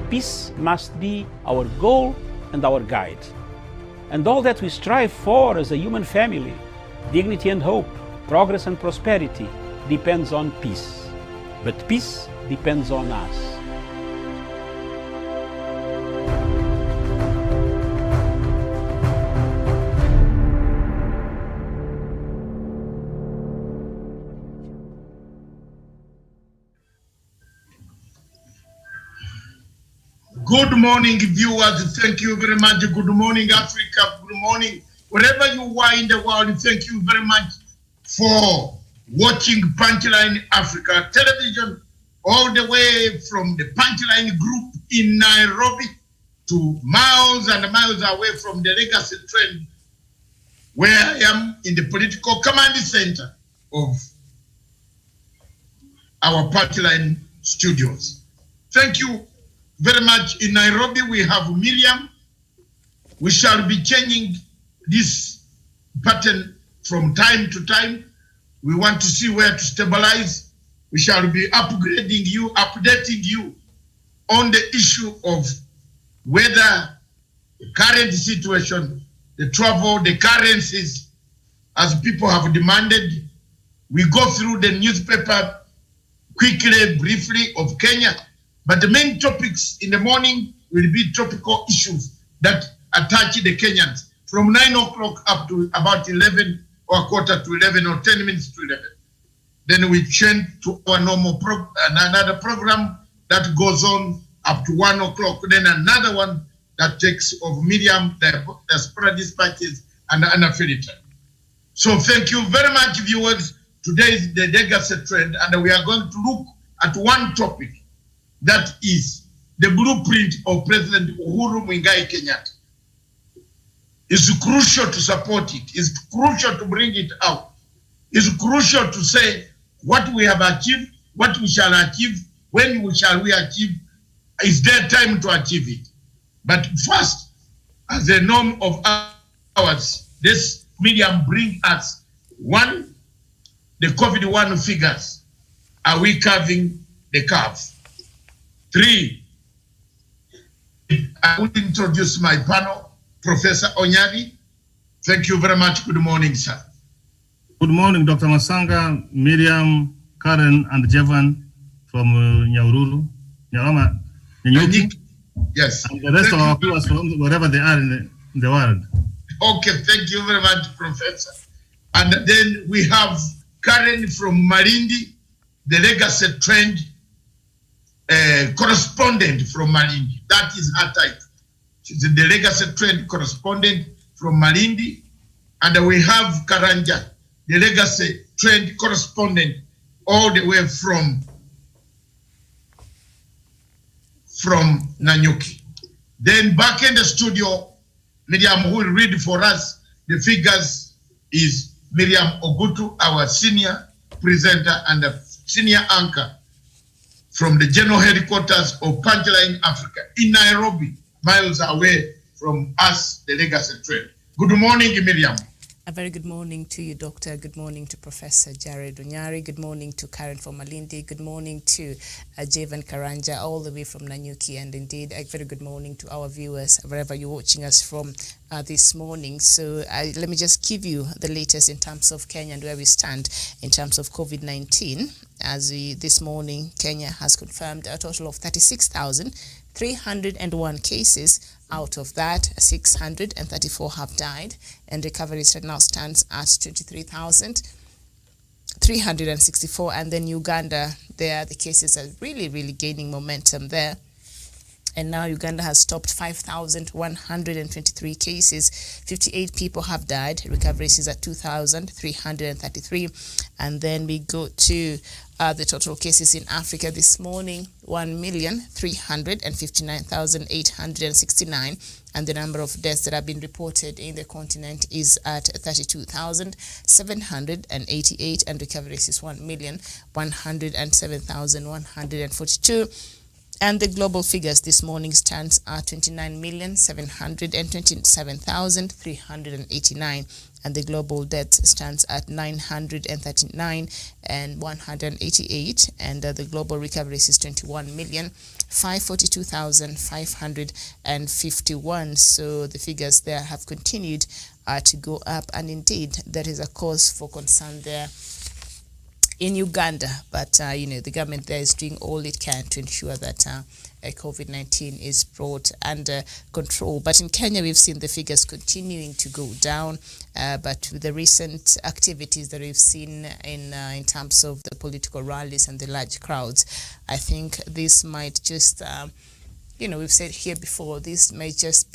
Peace must be our goal and our guide. And all that we strive for as a human family, dignity and hope, progress and prosperity, depends on peace. But peace depends on us. Good morning, viewers. Thank you very much. Good morning, Africa. Good morning. Wherever you are in the world, thank you very much for watching Punchline Africa television, all the way from the Punchline group in Nairobi to miles and miles away from the legacy trend, where I am in the political command center of our Punchline studios. Thank you very much. In Nairobi, we have Miriam. We shall be changing this pattern from time to time. We want to see where to stabilize. We shall be updating you on the issue of whether the current situation, the travel, the currencies, as people have demanded. We go through the newspaper quickly, briefly of Kenya. But the main topics in the morning will be topical issues that attach the Kenyans from 9 o'clock up to about 11 or quarter to 11 or 10 minutes to 11. Then we change to our normal another program that goes on up to 1 o'clock. Then another one that takes of Miriam, the diaspora dispatches, and Anna Filter. So thank you very much, viewers. Today is the legacy trend, and we are going to look at one topic. That is the blueprint of President Uhuru Kenyatta. It's crucial to support it. It's crucial to bring it out. It's crucial to say what we have achieved, what we shall achieve, when we shall achieve. Is there time to achieve it? But first, as a norm of ours, this medium bring us one, the COVID-1 figures. Are we curving the curve? 3, I will introduce my panel, Professor Onyari. Thank you very much. Good morning, sir. Good morning, Dr. Masanga, Miriam, Karen, and Jevan from Nyahururu, Nanyuki. Yes. And the rest of our viewers from wherever they are in the world. Okay, thank you very much, Professor. And then we have Karen from Malindi, the legacy trend correspondent from Malindi. That is her title. She's the legacy trend correspondent from Malindi. And we have Karanja, the legacy trend correspondent all the way from Nanyuki. Then back in the studio, Miriam, who will read for us the figures, is Miriam Ogutu, our senior presenter and a senior anchor from the general headquarters of Punchline Africa in Nairobi, miles away from us, the legacy trade. Good morning, Miriam. A very good morning to you, Doctor. Good morning to Professor Jared Onyari. Good morning to Karen from Malindi. Good morning to Jevan Karanja, all the way from Nanyuki. And indeed, a very good morning to our viewers, wherever you're watching us from this morning. So let me just give you the latest in terms of Kenya and where we stand in terms of COVID-19. As this morning, Kenya has confirmed a total of 36,301 cases. Out of that, 634 have died, and recovery rate now stands at 23,364. And then Uganda, there the cases are really gaining momentum there. And now Uganda has topped 5,123 cases. 58 people have died. Recovery is at 2,333. And then we go to the total cases in Africa this morning, 1,359,869. And the number of deaths that have been reported in the continent is at 32,788. And recovery is 1,107,142. And the global figures this morning stands at 29,727,389. and the global death stands at 939 and 188, and the global recoveries is 21,542,551. So the figures there have continued to go up, and indeed that is a cause for concern there in Uganda. But the government there is doing all it can to ensure that COVID-19 is brought under control. But in Kenya, we've seen the figures continuing to go down. But with the recent activities that we've seen in terms of the political rallies and the large crowds, I think this might just we've said here before, this may just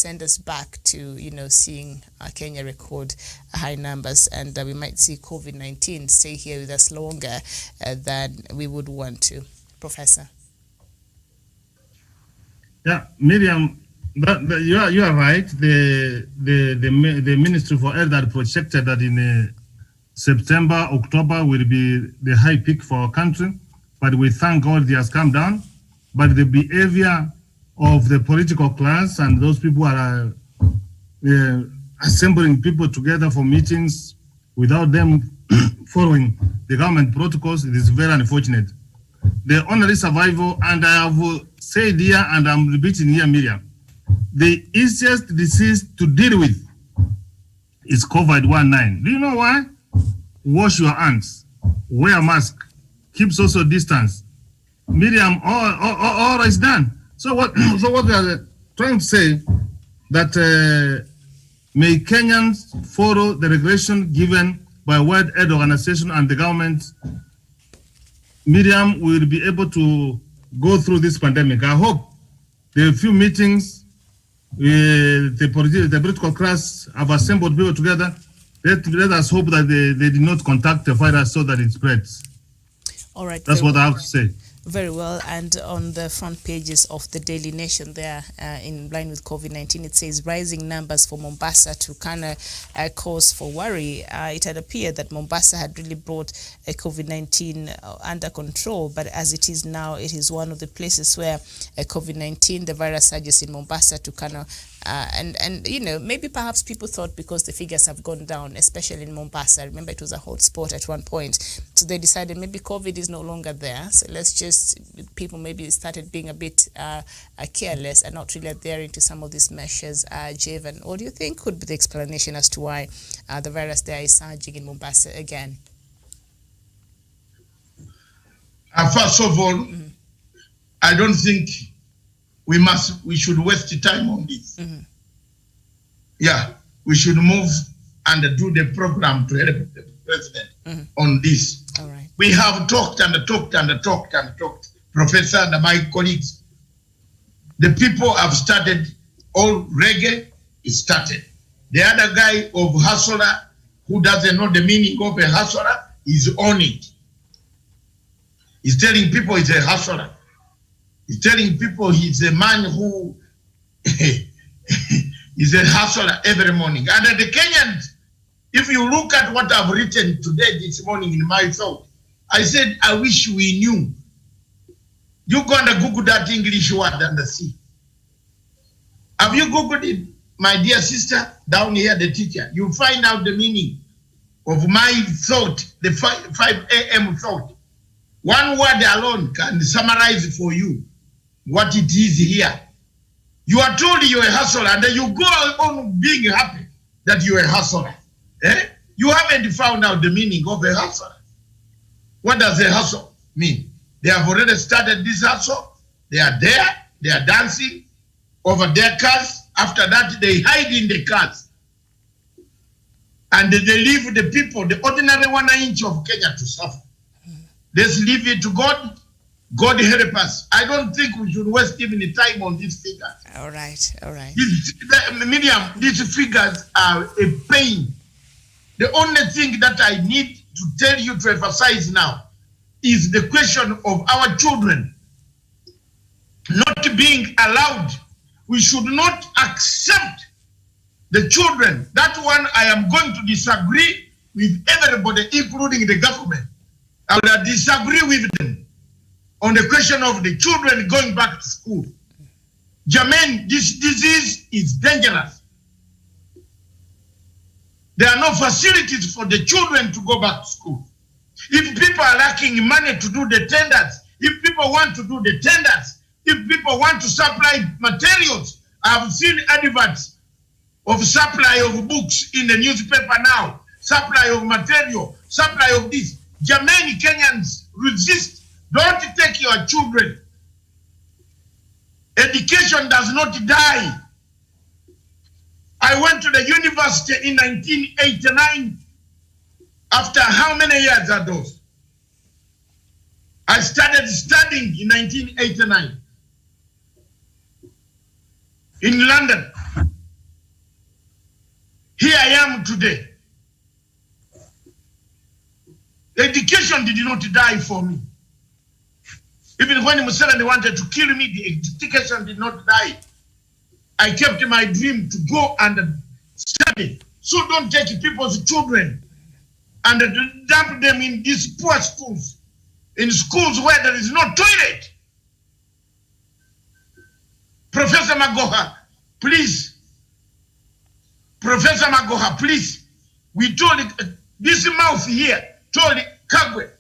send us back to, seeing Kenya record high numbers, and we might see COVID-19 stay here with us longer than we would want to. Professor. Yeah, Miriam, you are right. The Ministry for Health had projected that in September, October will be the high peak for our country, but we thank God it has come down. But the behavior of the political class and those people who are assembling people together for meetings without them following the government protocols, it is very unfortunate. The only survival, and I have said here and I'm repeating here, Miriam, the easiest disease to deal with is COVID-19. Do you know why? Wash your hands, wear a mask, keep social distance. Miriam, all is done. So what we are trying to say that may Kenyans follow the regulation given by World Health Organization and the government. Miriam will be able to go through this pandemic. I hope the few meetings the political class have assembled people together. Let us hope that they did not contact the virus so that it spreads. All right. That's what I have to say. Very well. And on the front pages of the Daily Nation there, in line with COVID-19, it says rising numbers for Mombasa to kind of cause for worry. It had appeared that Mombasa had really brought COVID-19 under control, but as it is now, it is one of the places where COVID-19, the virus surges in Mombasa to kind of maybe perhaps people thought because the figures have gone down, especially in Mombasa. Remember, it was a hot spot at one point. So they decided maybe COVID is no longer there. So people maybe started being a bit careless and not really adhering to some of these measures. Javan, what do you think could be the explanation as to why the virus there is surging in Mombasa again? First of all, I don't think we should waste time on this. Yeah, we should move and do the program to help the president on this. All right. We have talked and talked and talked and talked. Professor and my colleagues, the people have started, all reggae is started. The other guy of hustler, who doesn't know the meaning of a hustler, is on it. He's telling people he's a hustler. He's telling people he's a man who is a hustler every morning. And the Kenyans, if you look at what I've written today, this morning in my thought, I said, I wish we knew. You go and Google that English word and see. Have you Googled it, my dear sister, down here, the teacher? You find out the meaning of my thought, the 5 a.m. thought. One word alone can summarize for you what it is here. You are told you're a hustler, and then you go on being happy that you're a hustler. You haven't found out the meaning of a hustler. What does a hustle mean? They have already started this hustle. They are there. They are dancing over their cars. After that, they hide in the cars. And they leave the people, the ordinary 1 inch of Kenya, to suffer. Let's leave it to God. God help us. I don't think we should waste even the time on these figures. All right, all right. Miriam, these figures are a pain. The only thing that I need to tell you to emphasize now is the question of our children not being allowed. We should not accept the children. That one I am going to disagree with everybody, including the government. I will disagree with them on the question of the children going back to school. Jermaine, this disease is dangerous. There are no facilities for the children to go back to school. If people are lacking money to do the tenders, if people want to do the tenders, if people want to supply materials, I've seen adverts of supply of books in the newspaper now, supply of material, supply of this. Jamaican Kenyans, resist. Don't take your children. Education does not die. I went to the university in 1989. After how many years are those? I started studying in 1989 in London. Here I am today. Education did not die for me. Even when Museveni wanted to kill me, the education did not die. I kept my dream to go and study. So don't take people's children and dump them in these poor schools, in schools where there is no toilet. Professor Magoha, please. Professor Magoha, please. We told this mouth here, told Kagwe,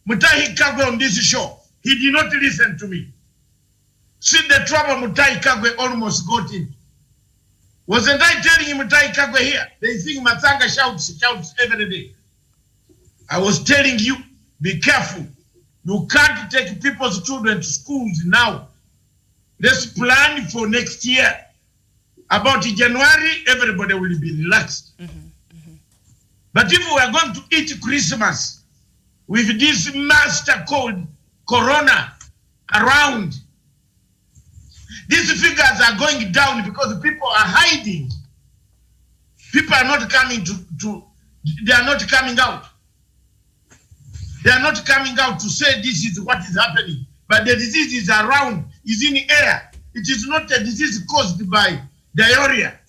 Mutahi Kagwe on this show. He did not listen to me. See the trouble Mutahi Kagwe almost got in. Wasn't I telling him Mutahi Kagwe here? They think Matanga shouts every day. I was telling you, be careful. You can't take people's children to schools now. Let's plan for next year. About January, everybody will be relaxed. But if we are going to eat Christmas with this master called Corona around, these figures are going down because people are hiding. People are not coming they are not coming out. They are not coming out to say this is what is happening. But the disease is around, is in the air. It is not a disease caused by diarrhea.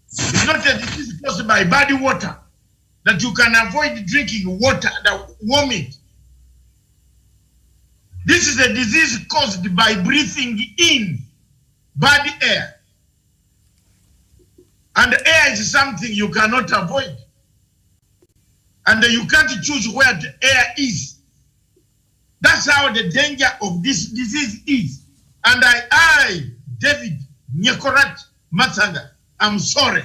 It's not a disease caused by body water that you can avoid drinking water that warm it. This is a disease caused by breathing in bad air. And air is something you cannot avoid. And you can't choose where the air is. That's how the danger of this disease is. And I David Nyekorat Matsaga, I'm sorry.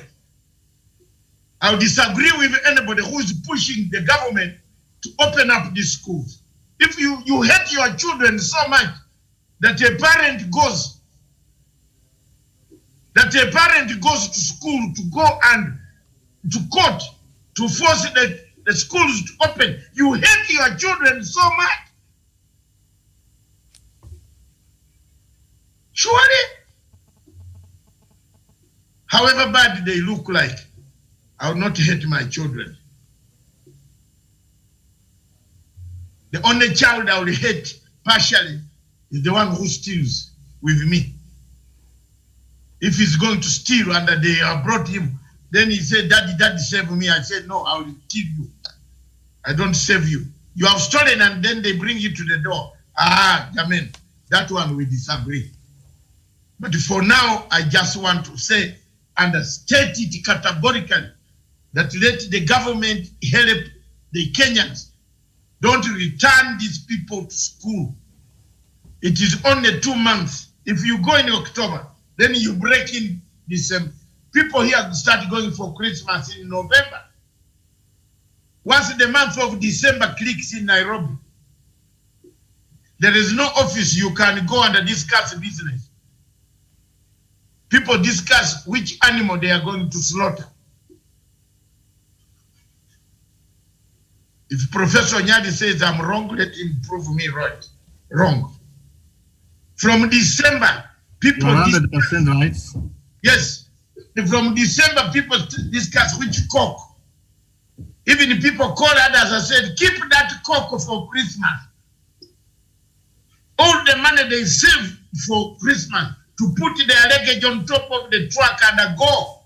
I'll disagree with anybody who is pushing the government to open up these schools. If you hate your children so much that a parent goes to school to go and to court to force the schools to open, you hate your children so much. Surely, however bad they look like, I will not hate my children. The only child I will hate partially is the one who steals with me. If he's going to steal and they have brought him, then he said, Daddy, save me. I said, no, I will kill you. I don't save you. You have stolen and then they bring you to the door. Amen. That one we disagree. But for now, I just want to say and state it categorically that let the government help the Kenyans. Don't return these people to school. It is only 2 months. If you go in October, then you break in December. People here start going for Christmas in November. Once the month of December clicks in Nairobi, there is no office you can go and discuss business. People discuss which animal they are going to slaughter. If Professor Nyadi says I'm wrong, let him prove me right. Wrong. From December, people... 100% right. Yes. From December, people discuss which cock. Even people call others and said, keep that cock for Christmas. All the money they save for Christmas to put their luggage on top of the truck and go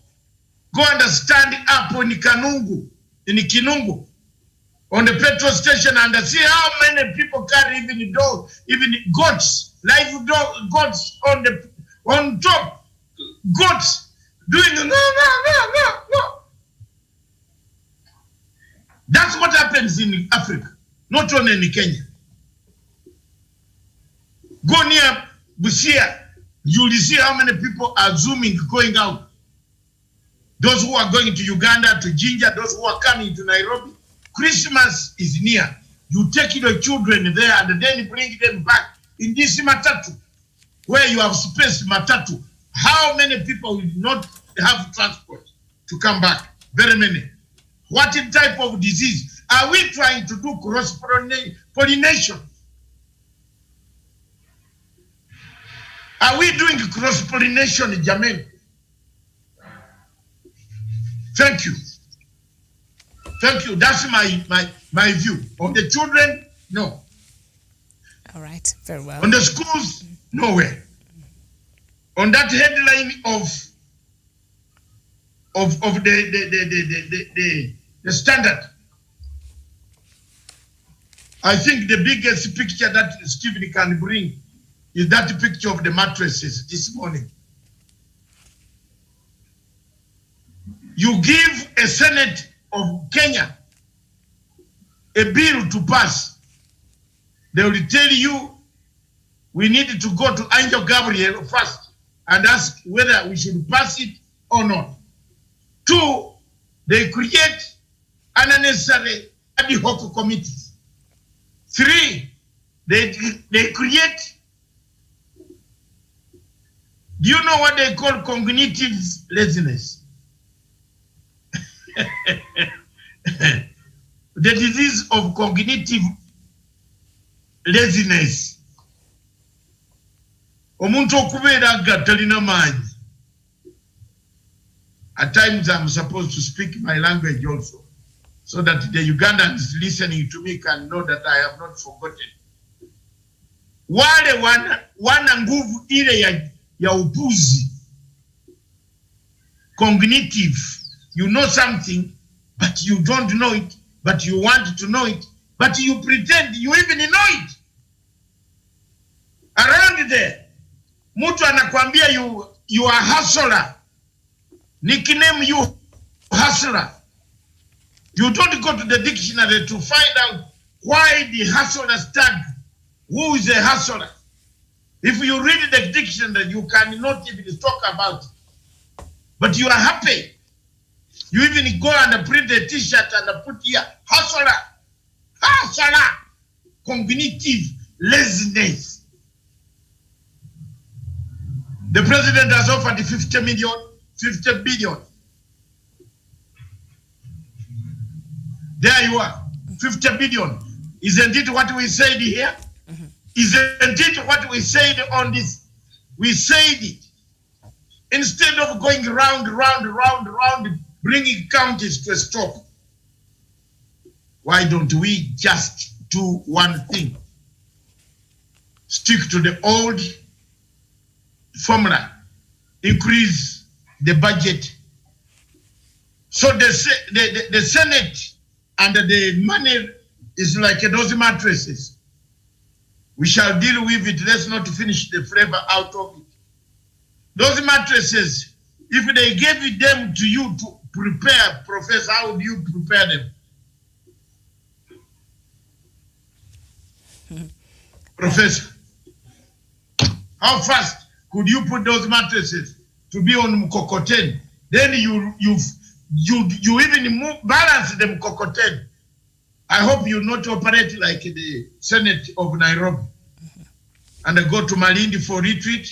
and stand up in Kinungu, on the petrol station and see how many people carry even goats, live goats on top, goats doing no. That's what happens in Africa, not only in Kenya. Go near Busia, you'll see how many people are zooming going out. Those who are going to Uganda, to Jinja, those who are coming to Nairobi. Christmas is near. You take your children there and then bring them back in this matatu, where you have space matatu. How many people will not have transport to come back? Very many. What type of disease? Are we trying to do cross-pollination? Are we doing cross-pollination, Jamel? Thank you. Thank you. That's my view. On the children, no. All right, very well. On the schools, nowhere. On that headline of the Standard, I think the biggest picture that Stephen can bring is that picture of the mattresses this morning. You give a Senate of Kenya a bill to pass, they will tell you we need to go to Angel Gabriel first and ask whether we should pass it or not. 2, they create unnecessary ad hoc committees. 3, they create, do you know what they call cognitive laziness? The disease of cognitive laziness. Omuntu okubeera nga talina maanyi. At times I'm supposed to speak my language also, so that the Ugandans listening to me can know that I have not forgotten. Wale wana nguvu ile ya upuzi. Cognitive. You know something, but you don't know it, but you want to know it, but you pretend you even know it. Around there, mtu anakuambia you are hustler. Nickname you hustler. You don't go to the dictionary to find out why the hustler tag. Who is a hustler? If you read the dictionary, you cannot even talk about it. But you are happy. You even go and print a t-shirt and put here, hustler. Hustler. Cognitive laziness. The president has offered 50 billion. There you are, 50 billion. Isn't it what we said here? Mm-hmm. Isn't it what we said on this? We said it. Instead of going round, bringing counties to a stop, why don't we just do one thing? Stick to the old formula, increase the budget. So the Senate and the money is like those mattresses. We shall deal with it. Let's not finish the flavor out of it. Those mattresses, if they gave them to you to prepare, Professor, how would you prepare them? Professor, how fast could you put those mattresses to be on Mkokoten? Then you even balance the Mkokoten. I hope you not operate like the Senate of Nairobi and go to Malindi for retreat,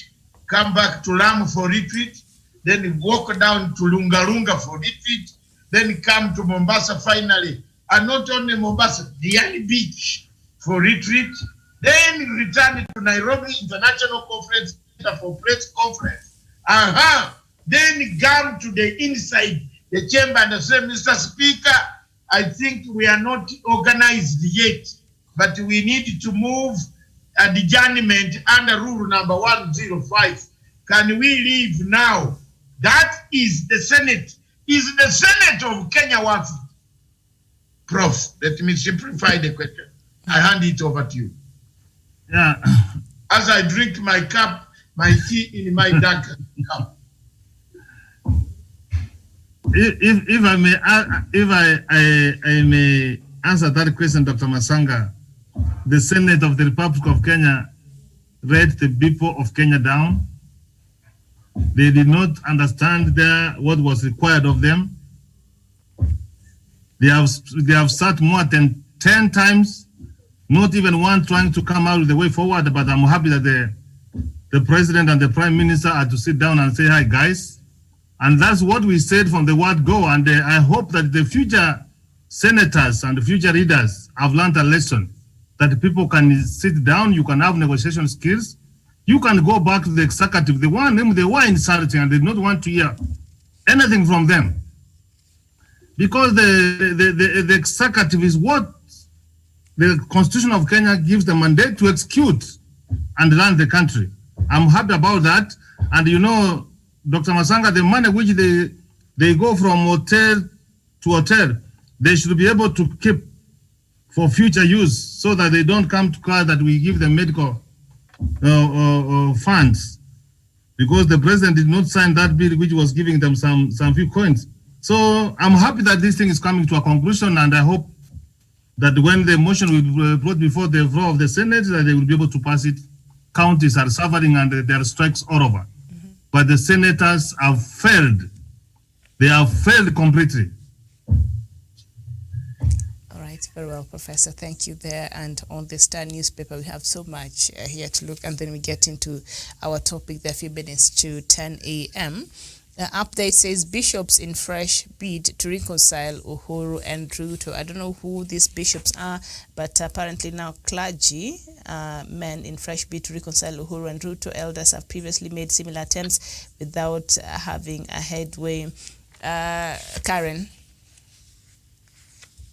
come back to Lamu for retreat, then walk down to Lungalunga for retreat, then come to Mombasa finally, and not only Mombasa, Diani Beach for retreat, then return to Nairobi International Conference for press conference. Then come to the inside the chamber and say, Mr. Speaker, I think we are not organized yet, but we need to move adjournment under rule number 105. Can we leave now? That is the Senate. Is the Senate of Kenya worth it? Prof, let me simplify the question. I hand it over to you. Yeah. As I drink my cup, my tea in my dark cup. if I may, I may answer that question, Dr. Masanga, the Senate of the Republic of Kenya read the people of Kenya down. They did not understand what was required of them. They have sat more than 10 times, not even one trying to come out with the way forward. But I'm happy that the president and the prime minister are to sit down and say, hi, guys. And that's what we said from the word go. And I hope that the future senators and the future leaders have learned a lesson that people can sit down, you can have negotiation skills, you can go back to the executive. They were insulting and they did not want to hear anything from them. Because the executive is what the Constitution of Kenya gives the mandate to execute and run the country. I'm happy about that. And you know, Dr. Masanga, the money which they go from hotel to hotel, they should be able to keep for future use so that they don't come to cry that we give them medical funds, because the president did not sign that bill which was giving them some few coins. So I'm happy that this thing is coming to a conclusion, and I hope that when the motion will be brought before the floor of the Senate, that they will be able to pass it. Counties are suffering and there are strikes all over. But the senators have failed. They have failed completely. All right, very well, Professor. Thank you there. And on the Star newspaper, we have so much here to look, and then we get into our topic there, a few minutes to 10 a.m. The update says bishops in fresh bid to reconcile Uhuru and Ruto. I don't know who these bishops are, but apparently now clergy, men in fresh bid to reconcile Uhuru and Ruto. Elders have previously made similar attempts without having a headway. Karen,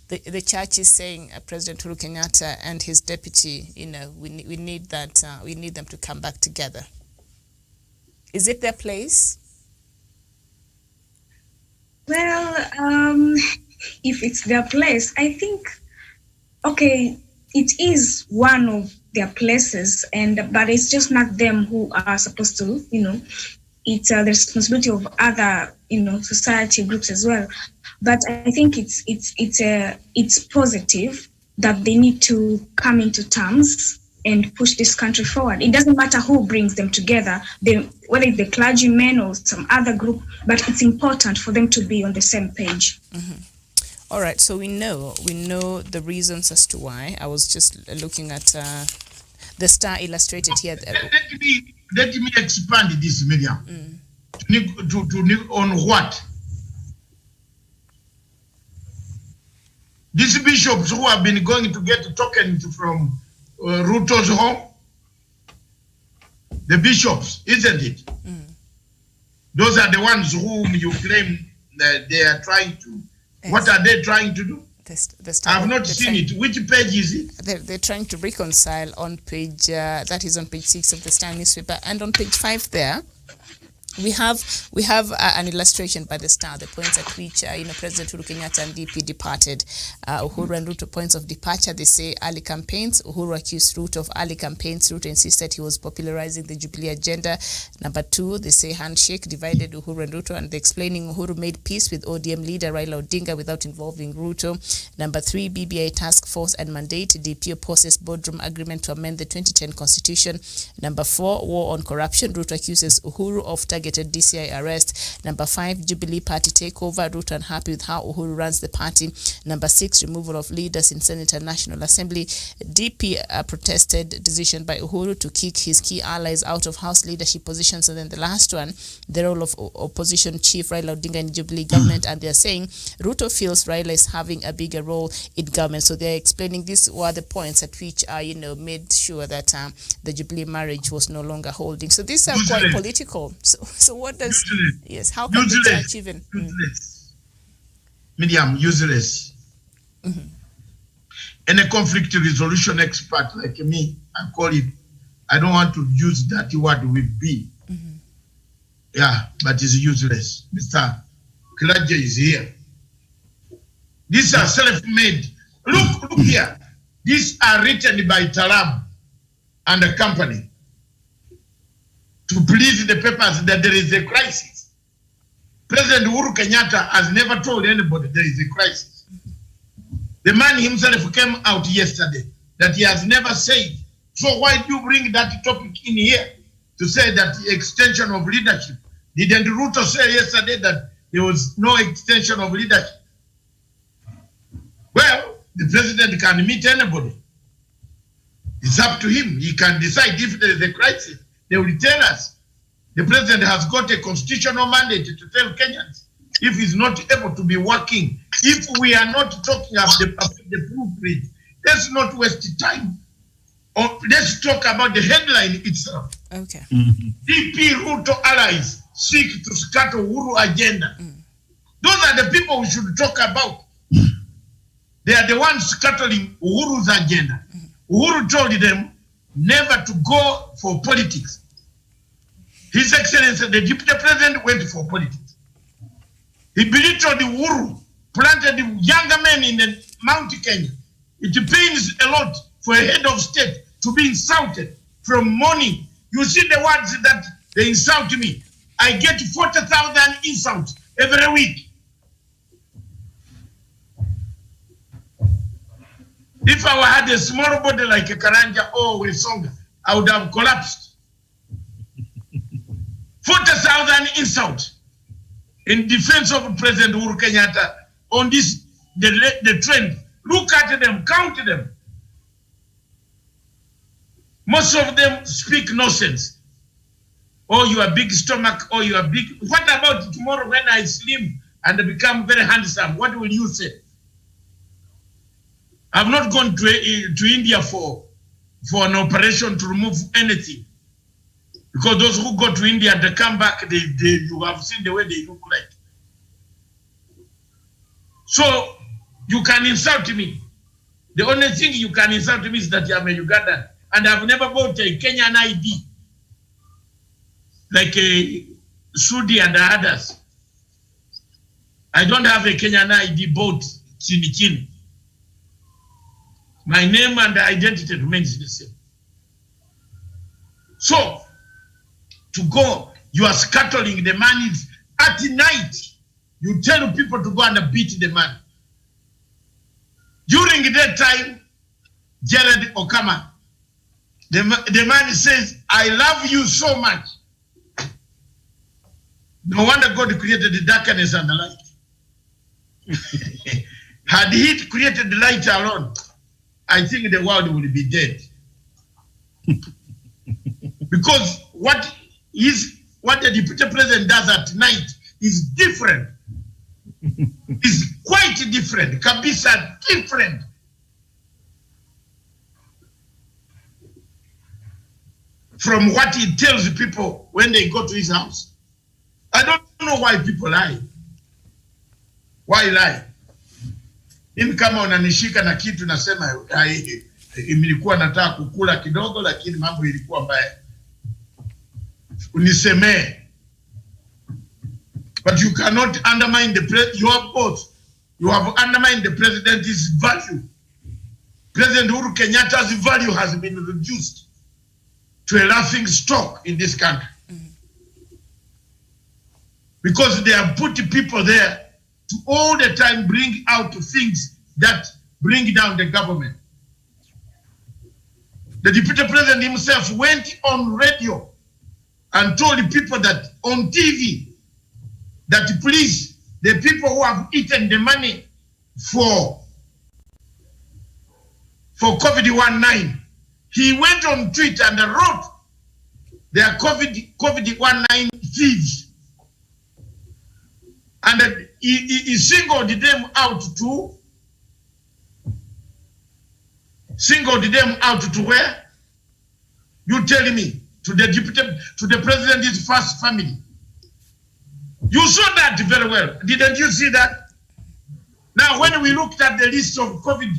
the church is saying President Uhuru Kenyatta and his deputy, we need that. We need them to come back together. Is it their place? Well, if it's their place, I think, okay, it is one of their places, but it's just not them who are supposed to, it's the responsibility of other, society groups as well. But I think it's positive that they need to come into terms and push this country forward. It doesn't matter who brings them together, whether it's the clergymen or some other group, but it's important for them to be on the same page. Mm-hmm. All right, so we know the reasons as to why. I was just looking at the Star illustrated here. Let me expand this, Miriam. On what? These bishops who have been going to get tokens from Ruto's home, the bishops, isn't it? Those are the ones whom you claim that they are trying to. Yes. What are they trying to do? I have not seen it. Which page is it? They're trying to reconcile on page, that is on page 6 of the Star newspaper, and on page 5 there, we have an illustration by the Star, the points at which President Uhuru Kenyatta and DP departed. Uhuru and Ruto points of departure. They say early campaigns. Uhuru accused Ruto of early campaigns. Ruto insisted he was popularizing the Jubilee agenda. Number 2, they say handshake divided Uhuru and Ruto, and they're explaining Uhuru made peace with ODM leader Raila Odinga without involving Ruto. Number 3, BBI task force and mandate. DP opposes boardroom agreement to amend the 2010 constitution. Number 4, war on corruption. Ruto accuses Uhuru of targeted DCI arrest. Number 5, Jubilee party takeover. Ruto unhappy with how Uhuru runs the party. Number 6, removal of leaders in Senate and National Assembly. DP protested decision by Uhuru to kick his key allies out of House leadership positions. And then the last one, the role of opposition chief Raila Odinga in Jubilee government. And they're saying Ruto feels Raila is having a bigger role in government. So they're explaining these were the points at which made sure that the Jubilee marriage was no longer holding. So these are quite political. So what does useless. Yes? How can the church even useless? Medium useless. Mm-hmm. And a conflict resolution expert like me, I call it. I don't want to use that word with B. Mm-hmm. Yeah, but it's useless. Mr. Klaja is here. These are self-made. Look here. These are written by Talab and the company to please the papers that there is a crisis. President Uhuru Kenyatta has never told anybody there is a crisis. The man himself came out yesterday that he has never said. So why do you bring that topic in here to say that the extension of leadership? Didn't Ruto say yesterday that there was no extension of leadership? Well, the president can meet anybody. It's up to him. He can decide if there is a crisis. They will tell us. The president has got a constitutional mandate to tell Kenyans if he's not able to be working. If we are not talking about the blueprint, let's not waste time. Or let's talk about the headline itself. Okay. DP Ruto allies seek to scatter Uhuru agenda. Those are the people we should talk about. They are the ones scattering Uhuru's agenda. Uhuru told them never to go for politics. His Excellency, the Deputy President, went for politics. He belittled Uhuru, planted younger men in the Mount Kenya. It pains a lot for a head of state to be insulted from morning. You see the words that they insult me. I get 40,000 insults every week. If I had a small body like a Karanja or Wilsonga, I would have collapsed. 40,000 insults in defense of President Uhuru Kenyatta on this, the trend. Look at them, count them. Most of them speak nonsense. Oh, you are big stomach, or you are big. What about tomorrow when I slim and become very handsome? What will you say? I've not gone to India for an operation to remove anything. Because those who go to India, they come back, you have seen the way they look like. So, you can insult me. The only thing you can insult me is that I'm a Ugandan. And I've never bought a Kenyan ID. Like a Sudi and the others. I don't have a Kenyan ID bought chini. My name and identity remains the same. So, to go, you are scattering the man. At night, you tell people to go and beat the man. During that time, Jared Okama, the man says, I love you so much. No wonder God created the darkness and the light. Had he created the light alone, I think the world would be dead. Because what the deputy president does at night is different. It's quite different. Kabisa different. From what he tells people when they go to his house. I don't know why people lie. Why lie? Mimi kama unanishika na kitu nasema nilikuwa nataka kukula kidogo lakini mambo ilikuwa mbaya. Unisemee. But you cannot undermine your boss. You have undermined the president's value. President Uhuru Kenyatta's value has been reduced to a laughing stock in this country. Because they have put people there to all the time bring out things that bring down the government. The deputy president himself went on radio and told the people that on TV that please, the people who have eaten the money for COVID-19, he went on Twitter and wrote they are COVID-19 thieves. And he singled them out to where? You tell me, to the president's first family. You saw that very well. Didn't you see that? Now, when we looked at the list of COVID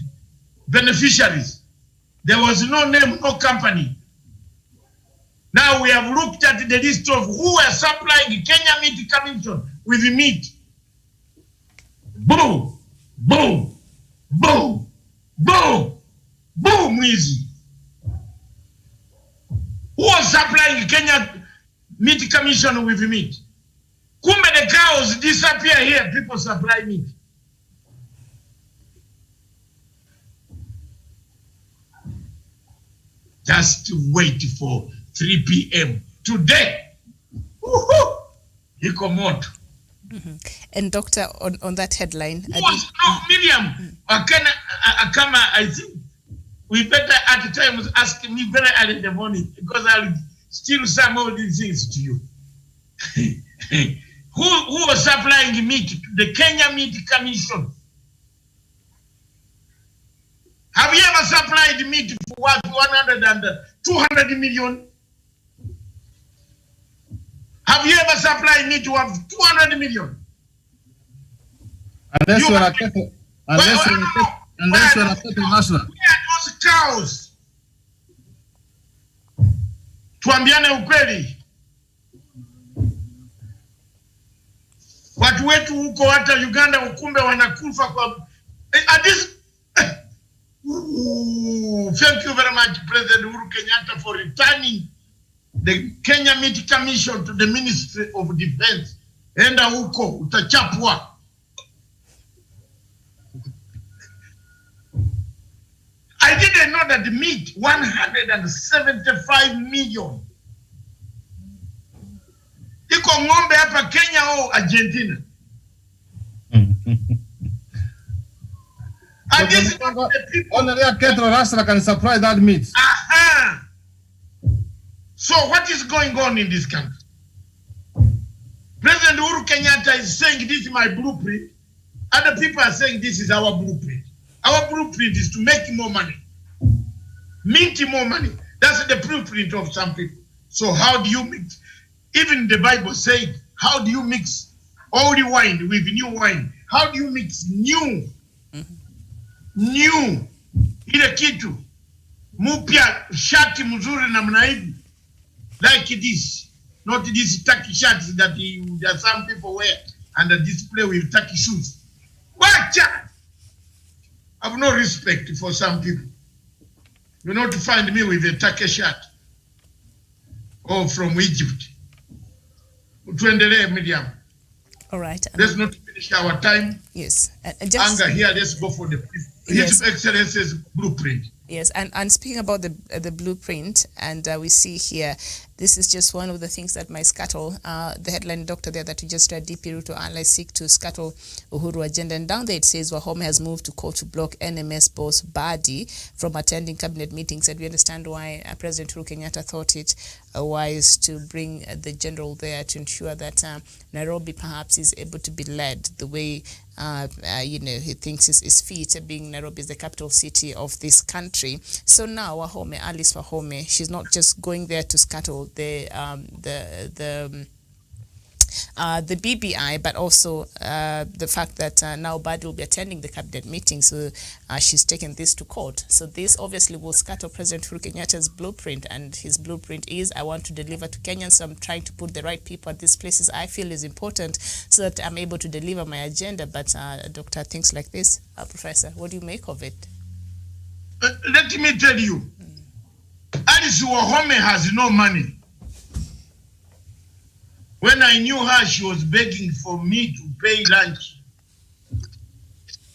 beneficiaries, there was no name, no company. Now we have looked at the list of who are supplying Kenya Meat Commission with the meat. Boom, boom, boom, boom, boom, easy. Who are supplying Kenya Meat Commission with the meat? Kumbe the cows disappear here, people supply meat. Just wait for 3 p.m. today. Ikomoto. And doctor, on that headline, Miriam, I think we better at times ask me very early in the morning because I'll steal some of these things to you. Who was supplying meat to the Kenya Meat Commission? Have you ever supplied meat for what, 200 million? Have you ever supplied meat worth 200 million? Unless you're a cattle, unless you're a cattle national. Where are those cows? Tuambiane ukweli. Watu wetu huko hata Uganda ukumbe wanakufa kwa thank you very much, President Uhuru Kenyatta, for returning the Kenya Meat Commission to the Ministry of Defense. Enda huko utachapwa. I didn't know that the meat 175 million. Iko ng'ombe hapa Kenya au Argentina? And this is what the people. Only a cattle rustler can supply that meat. Aha! So what is going on in this country? President Uhuru Kenyatta is saying this is my blueprint. Other people are saying this is our blueprint. Our blueprint is to make more money. Mint more money. That's the blueprint of some people. So how do you mix? Even the Bible said, how do you mix old wine with new wine? How do you mix new? New. Ile kitu. Mupya shati mzuri namna hivi. Like this. Not these tacky shirts that some people wear and display with tacky shoes. Watcha! I have no respect for some people. You're not to find me with a tacky shirt. Or from Egypt. Tuendelee, Miriam. all right. Let's not finish our time. Yes. Just, anger here, let's go for the His Excellency's blueprint. Yes, and speaking about the blueprint, and we see here, this is just one of the things that might scuttle the headline, doctor, there that you just read, DP Ruto allies seek to scuttle Uhuru agenda. And down there it says Wahome has moved to court to block NMS boss Badi from attending cabinet meetings. And we understand why President Uhuru Kenyatta thought it wise to bring the general there to ensure that Nairobi perhaps is able to be led the way he thinks is fit, being Nairobi is the capital city of this country. So now Wahome, Alice Wahome, she's not just going there to scuttle the BBI, but also the fact that now Badi will be attending the cabinet meeting, so she's taken this to court. So this obviously will scuttle President Uhuru Kenyatta's blueprint, and his blueprint is, I want to deliver to Kenyans, so I'm trying to put the right people at these places I feel is important so that I'm able to deliver my agenda. But Doctor, things like this, Professor, what do you make of it? Let me tell you, Alice Wahome has no money. When I knew her, she was begging for me to pay lunch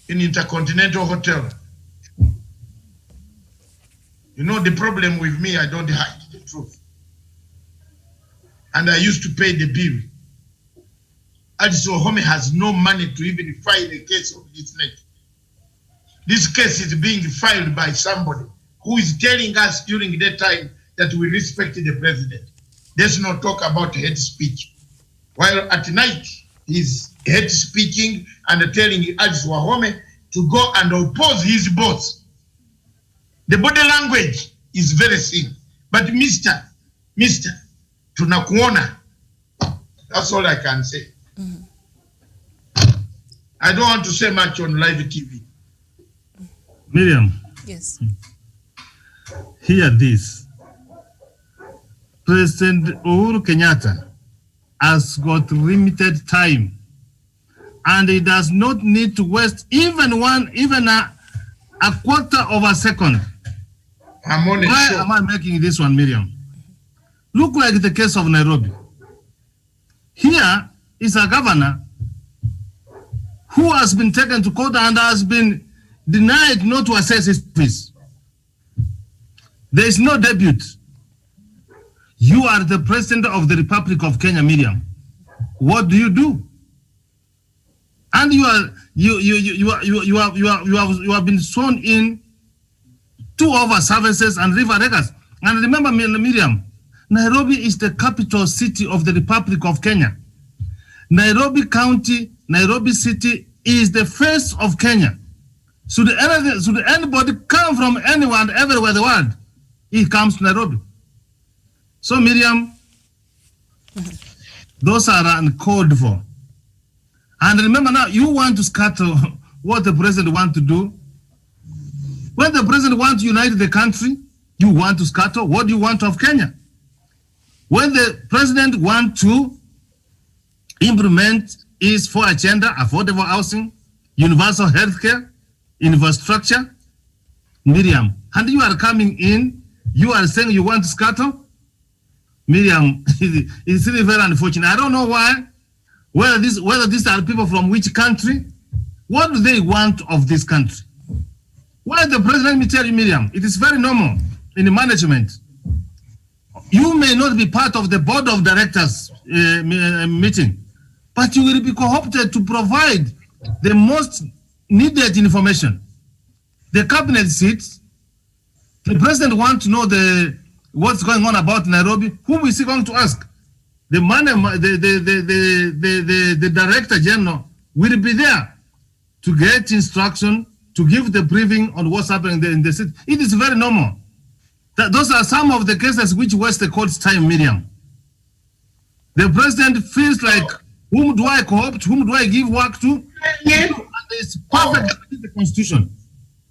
in Intercontinental Hotel. You know, the problem with me, I don't hide the truth. And I used to pay the bill. Alice Wahome has no money to even file a case of this nature. This case is being filed by somebody who is telling us during that time that we respect the president. Let's not talk about hate speech. While at night, he's hate speaking and telling Alice Wahome to go and oppose his boss. The body language is very thin. But Mr. Tunakuona. That's all I can say. Mm-hmm. I don't want to say much on live TV. Miriam. Yes. Hear this. President Uhuru Kenyatta has got limited time, and he does not need to waste even a quarter of a second. Why am I making this one, Miriam? Look like the case of Nairobi. Here, is a governor who has been taken to court and has been denied not to assess his fees. There is no debut. You are the president of the Republic of Kenya, Miriam. What do you do? And you have been sworn in 2 other services and river records. And remember, Miriam, Nairobi is the capital city of the Republic of Kenya. Nairobi County, Nairobi City is the face of Kenya. Should anybody come from anywhere and everywhere in the world, he comes to Nairobi. So Miriam, those are uncalled for. And remember now, you want to scatter what the president wants to do. When the president wants to unite the country, you want to scatter. What do you want of Kenya? When the president wants to implement his 4 agenda, affordable housing, universal healthcare, infrastructure, Miriam, and you are coming in, you are saying you want to scatter? Miriam, it's really very unfortunate. I don't know why, whether these are people from which country, what do they want of this country? Why the president, let me tell you, Miriam, it is very normal in the management. You may not be part of the board of directors meeting, but you will be co-opted to provide the most needed information. The cabinet sits, the president wants to know what's going on about Nairobi. Who is he going to ask? The director general will be there to get instruction, to give the briefing on what's happening in the city. It is very normal. Those are some of the cases which waste the court's time, Miriam. The president feels like, whom do I co-opt? Whom do I give work to? Yes. It's perfect in the Constitution.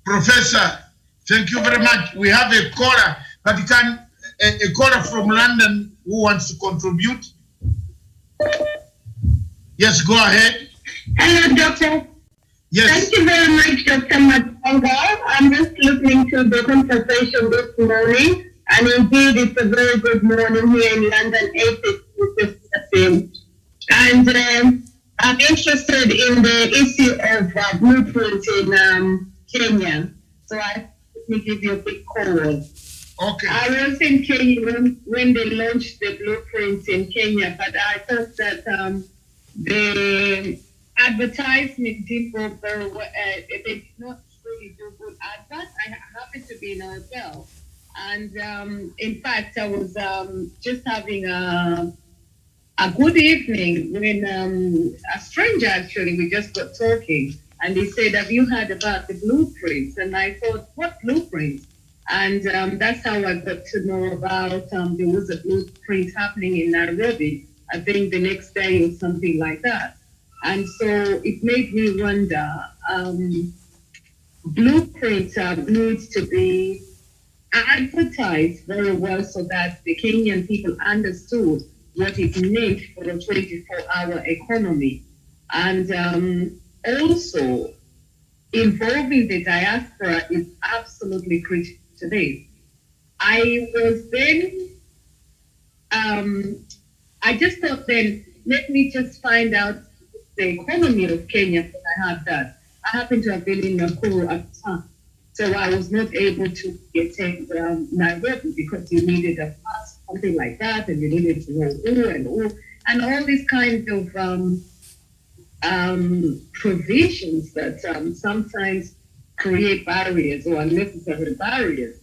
Professor, thank you very much. We have a caller, but a caller from London who wants to contribute. Yes, go ahead. Hello, Doctor. Yes. Thank you very much, Dr. Matanga. I'm just listening to the conversation this morning, and indeed it's a very good morning here in London, 8:50. And I'm interested in the issue of blueprint in Kenya. So let me give you a quick call. Okay. I was in Kenya when they launched the blueprint in Kenya, but I thought that the advertisement didn't go very well. They did not really do good adverts. I happened to be in a hotel, and in fact, I was just having a good evening when a stranger, actually, we just got talking, and he said, "Have you heard about the blueprints?" And I thought, "What blueprints?" And that's how I got to know about there was a blueprint happening in Nairobi, I think the next day or something like that. And so it made me wonder, blueprints needs to be advertised very well so that the Kenyan people understood what it meant for a 24-hour economy. And also, involving the diaspora is absolutely critical today. I was then, I just thought then, let me just find out the economy of Kenya, because I had that. I happened to have been in Nakuru at the time, so I was not able to get in Nairobi because you needed a pass, something like that, and you needed to know and all these kinds of provisions that sometimes create barriers or unnecessary barriers,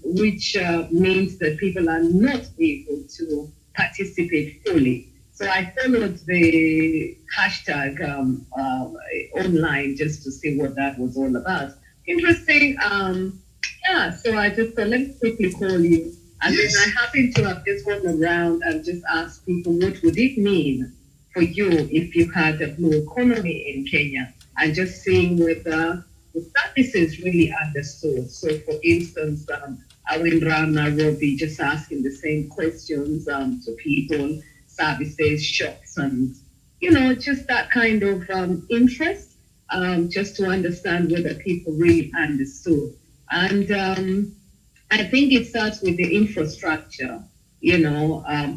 which means that people are not able to participate fully. So I followed the hashtag online just to see what that was all about. Interesting. Yeah, so I just thought, let me quickly call you. And yes. Then I happened to have just gone around and just asked people, what would it mean for you if you had a blue economy in Kenya? And just seeing whether the services really understood. So for instance, I went around Nairobi just asking the same questions to people, services, shops, and, you know, just that kind of interest, just to understand whether people really understood. And I think it starts with the infrastructure.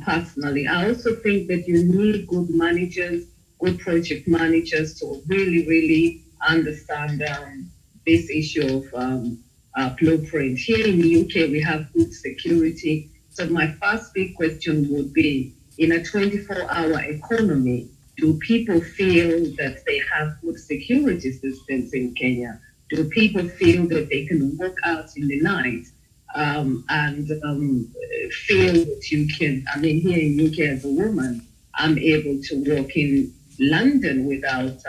personally. I also think that you need good managers, good project managers to really, really understand this issue of blueprint. Here in the UK, we have good security. So my first big question would be, in a 24-hour economy, do people feel that they have good security systems in Kenya? Do people feel that they can walk out in the night and feel that you can? I mean, here in UK as a woman, I'm able to walk in London without.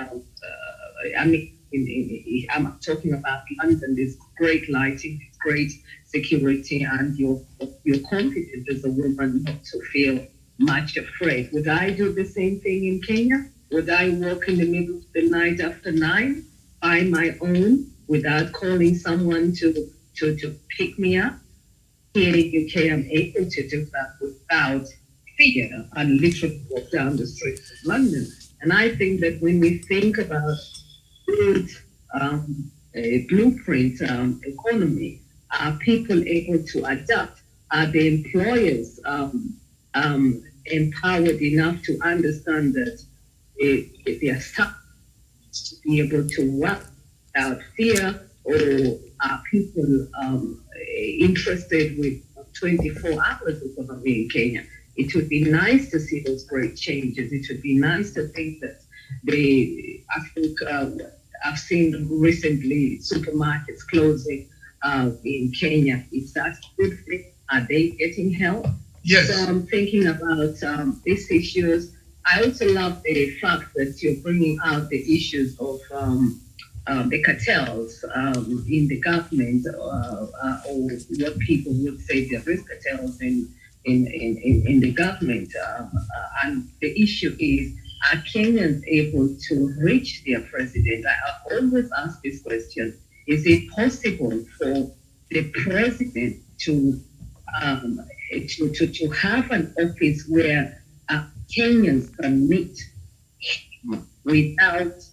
I'm talking about London. There's great lighting, great security, and you're confident as a woman not to feel much afraid. Would I do the same thing in Kenya? Would I walk in the middle of the night after 9 by my own without calling someone to pick me up? Here in UK, I'm able to do that without fear and literally walk down the streets of London. And I think that when we think about good a blueprint economy, are people able to adapt? Are the employers empowered enough to understand that they are stuck to be able to work without fear, or are people interested with 24 hours economy in Kenya? It would be nice to see those great changes. It would be nice to think that I've seen recently supermarkets closing in Kenya. Is that a good thing? Are they getting help? Yes. So I'm thinking about these issues. I also love the fact that you're bringing out the issues of the cartels in the government, or what people would say there is cartels in the government. And the issue is, are Kenyans able to reach their president? I always ask this question: is it possible for the president to have an office where Kenyans can meet without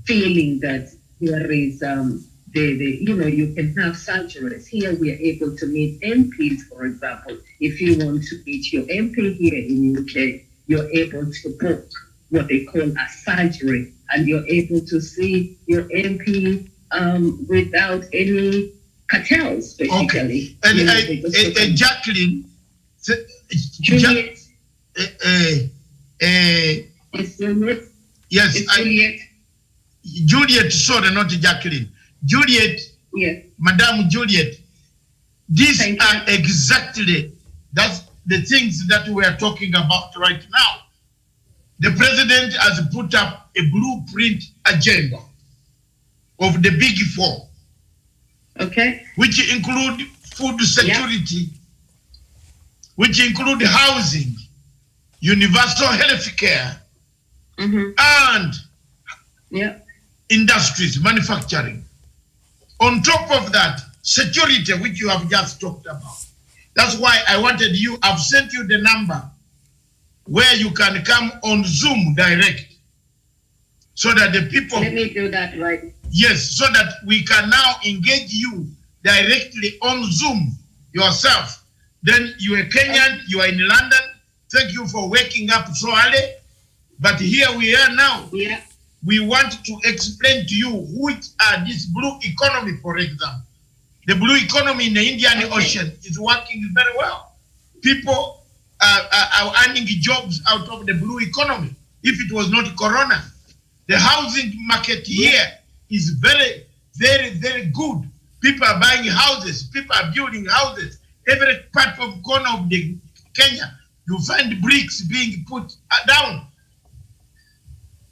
feeling that there is you can have surgeries? Here we are able to meet MPs, for example. If you want to meet your MP here in UK, you're able to book what they call a surgery, and you're able to see your MP without any cartels, basically. Okay. And Jacqueline, Juliet. Yes, Juliet. Juliet, sorry, not Jacqueline. Juliet, Yes. Madame Juliet, these Thank are exactly, that's the things that we are talking about right now. The president has put up a blueprint agenda of the big four. Okay. Which include food security, which include housing, universal health care, and industries, manufacturing. On top of that, security, which you have just talked about. That's why I wanted you, I've sent you the number where you can come on Zoom direct, so that the people... Let me do that right. Yes, so that we can now engage you directly on Zoom yourself. Then you are Kenyan, you are in London. Thank you for waking up so early. But here we are now. Yeah. We want to explain to you which are this blue economy, for example. The blue economy in the Indian Ocean is working very well. People are earning jobs out of the blue economy. If it was not Corona, the housing market here is very, very, very good. People are buying houses. People are building houses. Every part of corner of the Kenya, you find bricks being put down.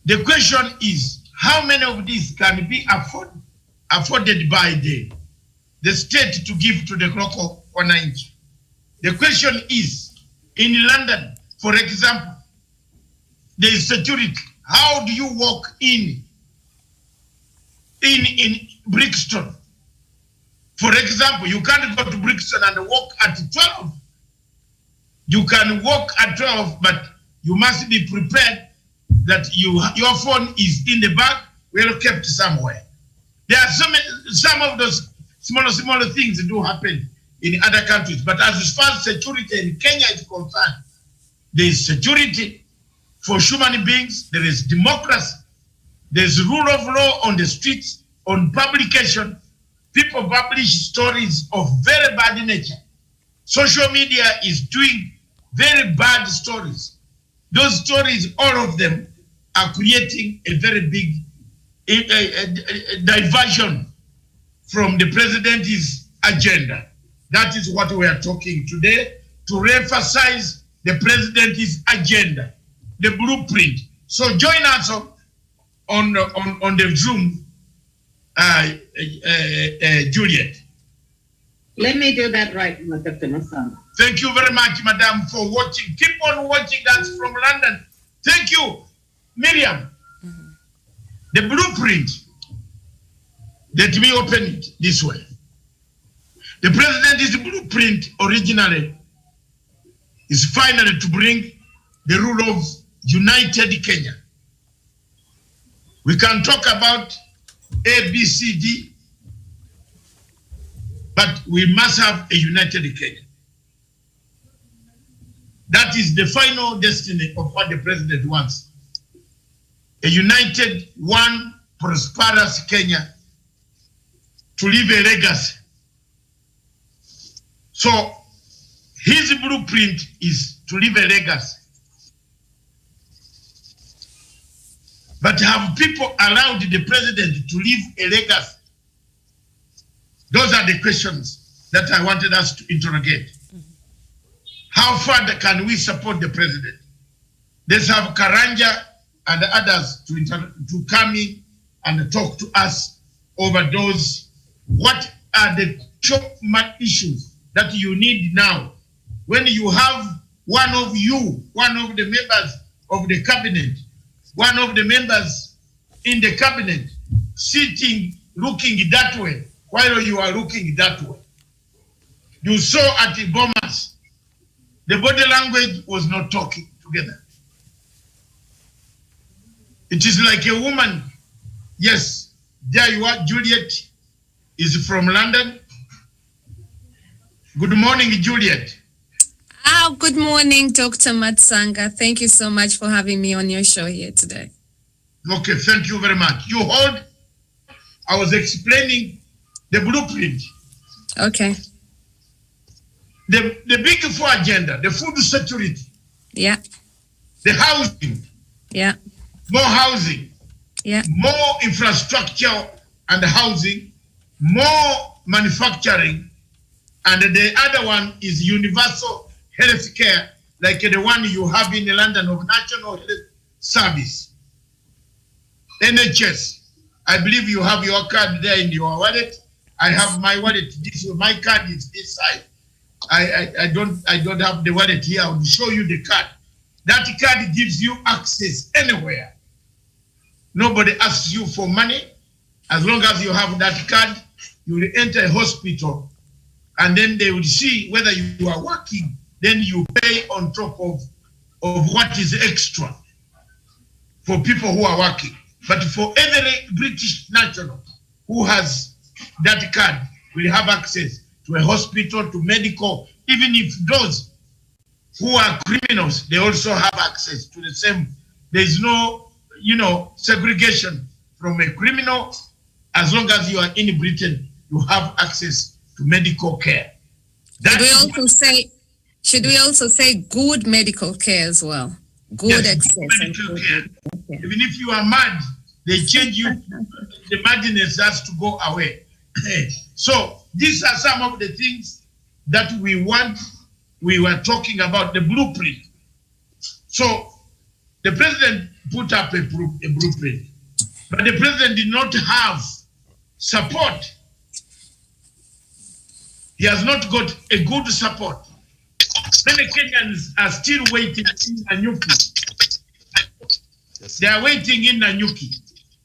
The question is, how many of these can be afforded by the state to give to the local wananchi? The question is, in London, for example, there is security. How do you walk in Brixton? For example, you can't go to Brixton and walk at 12. You can walk at 12, but you must be prepared that your phone is in the bag, well kept somewhere. There are some of those smaller things that do happen in other countries. But as far as security in Kenya is concerned, there is security for human beings, there is democracy, there is rule of law on the streets, on publication. People publish stories of very bad nature. Social media is doing very bad stories. Those stories, all of them, are creating a very big diversion from the president's agenda. That is what we are talking today, to re-emphasize the president's agenda, the blueprint. So join us on the Zoom, Juliet. Let me do that right, Dr. Masana. Thank you very much, Madam, for watching. Keep on watching us from London. Thank you, Miriam. The blueprint, let me open it this way. The president's blueprint originally is finally to bring the rule of united Kenya. We can talk about A, B, C, D, but we must have a united Kenya. That is the final destiny of what the president wants. A united, one prosperous Kenya to leave a legacy. So his blueprint is to leave a legacy. But have people allowed the president to leave a legacy? Those are the questions that I wanted us to interrogate. How far can we support the president? Let's have Karanja and others to come in and talk to us over those. What are the top issues that you need now? When you have one of the members of the cabinet, one of the members in the cabinet sitting, looking that way, while you are looking that way. You saw at the Bomas, the body language was not talking together. It is like a woman. Yes, there you are. Juliet is from London. Good morning, Juliet. Good morning, Dr. Matsanga. Thank you so much for having me on your show here today. Okay, thank you very much. You hold. I was explaining the blueprint. Okay. The big four agenda, the food security. Yeah. The housing. Yeah. More housing. Yeah. More infrastructure and housing. More manufacturing. And the other one is universal health care, like the one you have in London of National Health Service. NHS. I believe you have your card there in your wallet. I have my wallet. My card is this side. I don't have the wallet here. I will show you the card. That card gives you access anywhere. Nobody asks you for money. As long as you have that card, you will enter a hospital and then they will see whether you are working. Then you pay on top of what is extra for people who are working. But for every British national who has that card will have access to a hospital, to medical. Even if those who are criminals, they also have access to the same. There is no, segregation from a criminal. As long as you are in Britain, you have access to medical care. Should we also say good medical care as well? Good access. Medical care. Even if you are mad, they change you. The madness has to go away. So these are some of the things that we want. We were talking about the blueprint. So the president put up a blueprint, but the president did not have support. He has not got a good support. Many Kenyans are still waiting in Nanyuki. Yes. They are waiting in Nanyuki.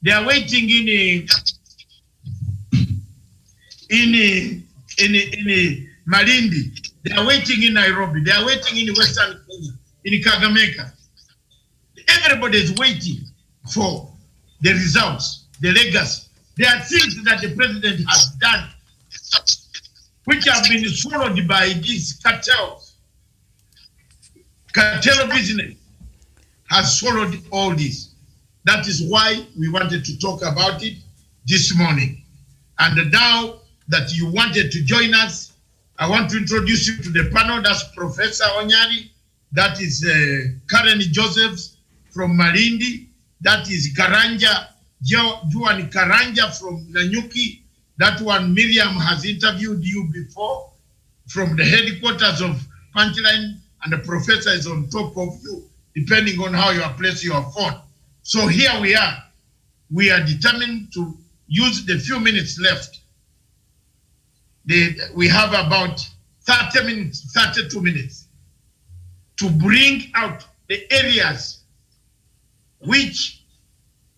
They are waiting in Malindi. They are waiting in Nairobi. They are waiting in Western Kenya, in Kakamega. Everybody is waiting for the results, the legacy. There are things that the president has done which have been swallowed by these cartels. Cartel business has swallowed all this. That is why we wanted to talk about it this morning. And now that you wanted to join us, I want to introduce you to the panel. That's Professor Onyari. That is Karen Josephs from Malindi. That is Karanja, Juan Karanja from Nanyuki. That one, Miriam has interviewed you before from the headquarters of Punchline, and the professor is on top of you, depending on how you are placed your phone. So here we are. We are determined to use the few minutes left. We have about 30 minutes, 32 minutes to bring out the areas. Which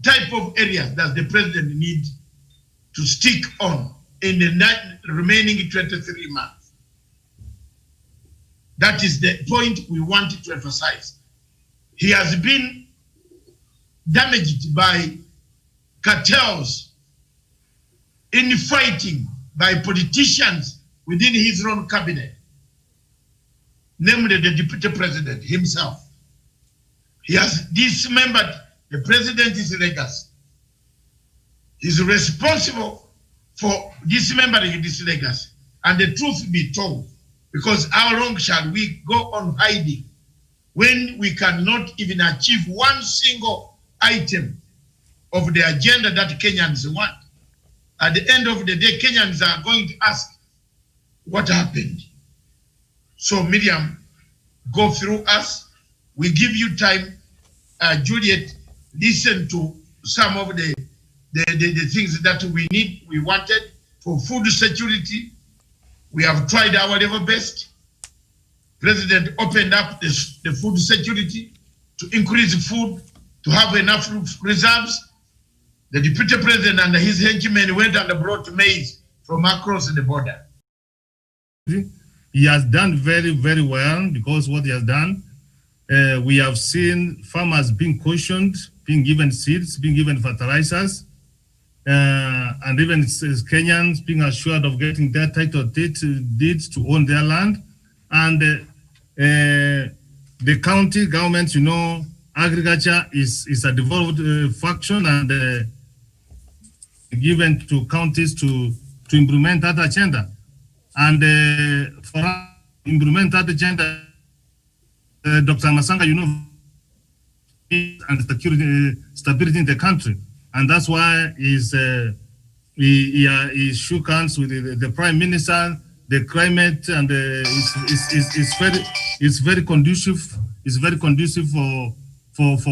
type of areas does the president need to stick on in the remaining 23 months? That is the point we wanted to emphasize. He has been damaged by cartels, in fighting by politicians within his own cabinet, namely the deputy president himself. He has dismembered the president's legacy. He's responsible for dismembering this legacy. And the truth be told, because how long shall we go on hiding when we cannot even achieve one single item of the agenda that Kenyans want? At the end of the day, Kenyans are going to ask, what happened? So Miriam, go through us. We give you time. Juliet, listen to some of the things that we wanted for food security. We have tried our level best. President opened up the food security to increase food, to have enough reserves. The deputy president and his henchmen went and brought maize from across the border. He has done very, very well, because what he has done, we have seen farmers being cautioned, being given seeds, being given fertilizers, and even Kenyans being assured of getting their title deeds to own their land. And the county government, agriculture is a devolved function, and given to counties to implement that agenda. And for us to implement that agenda, Dr. Masanga, and stability in the country. And that's why he shook hands with the Prime Minister, the climate, and it's very conducive. It's very conducive for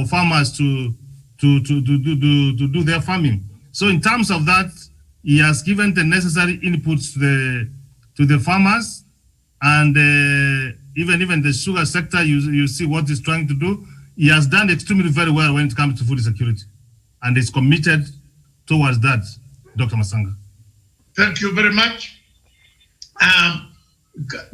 farmers to do their farming. So in terms of that, he has given the necessary inputs to the farmers, and even the sugar sector. You see what he's trying to do. He has done extremely very well when it comes to food security, and is committed towards that, Dr. Masanga. Thank you very much.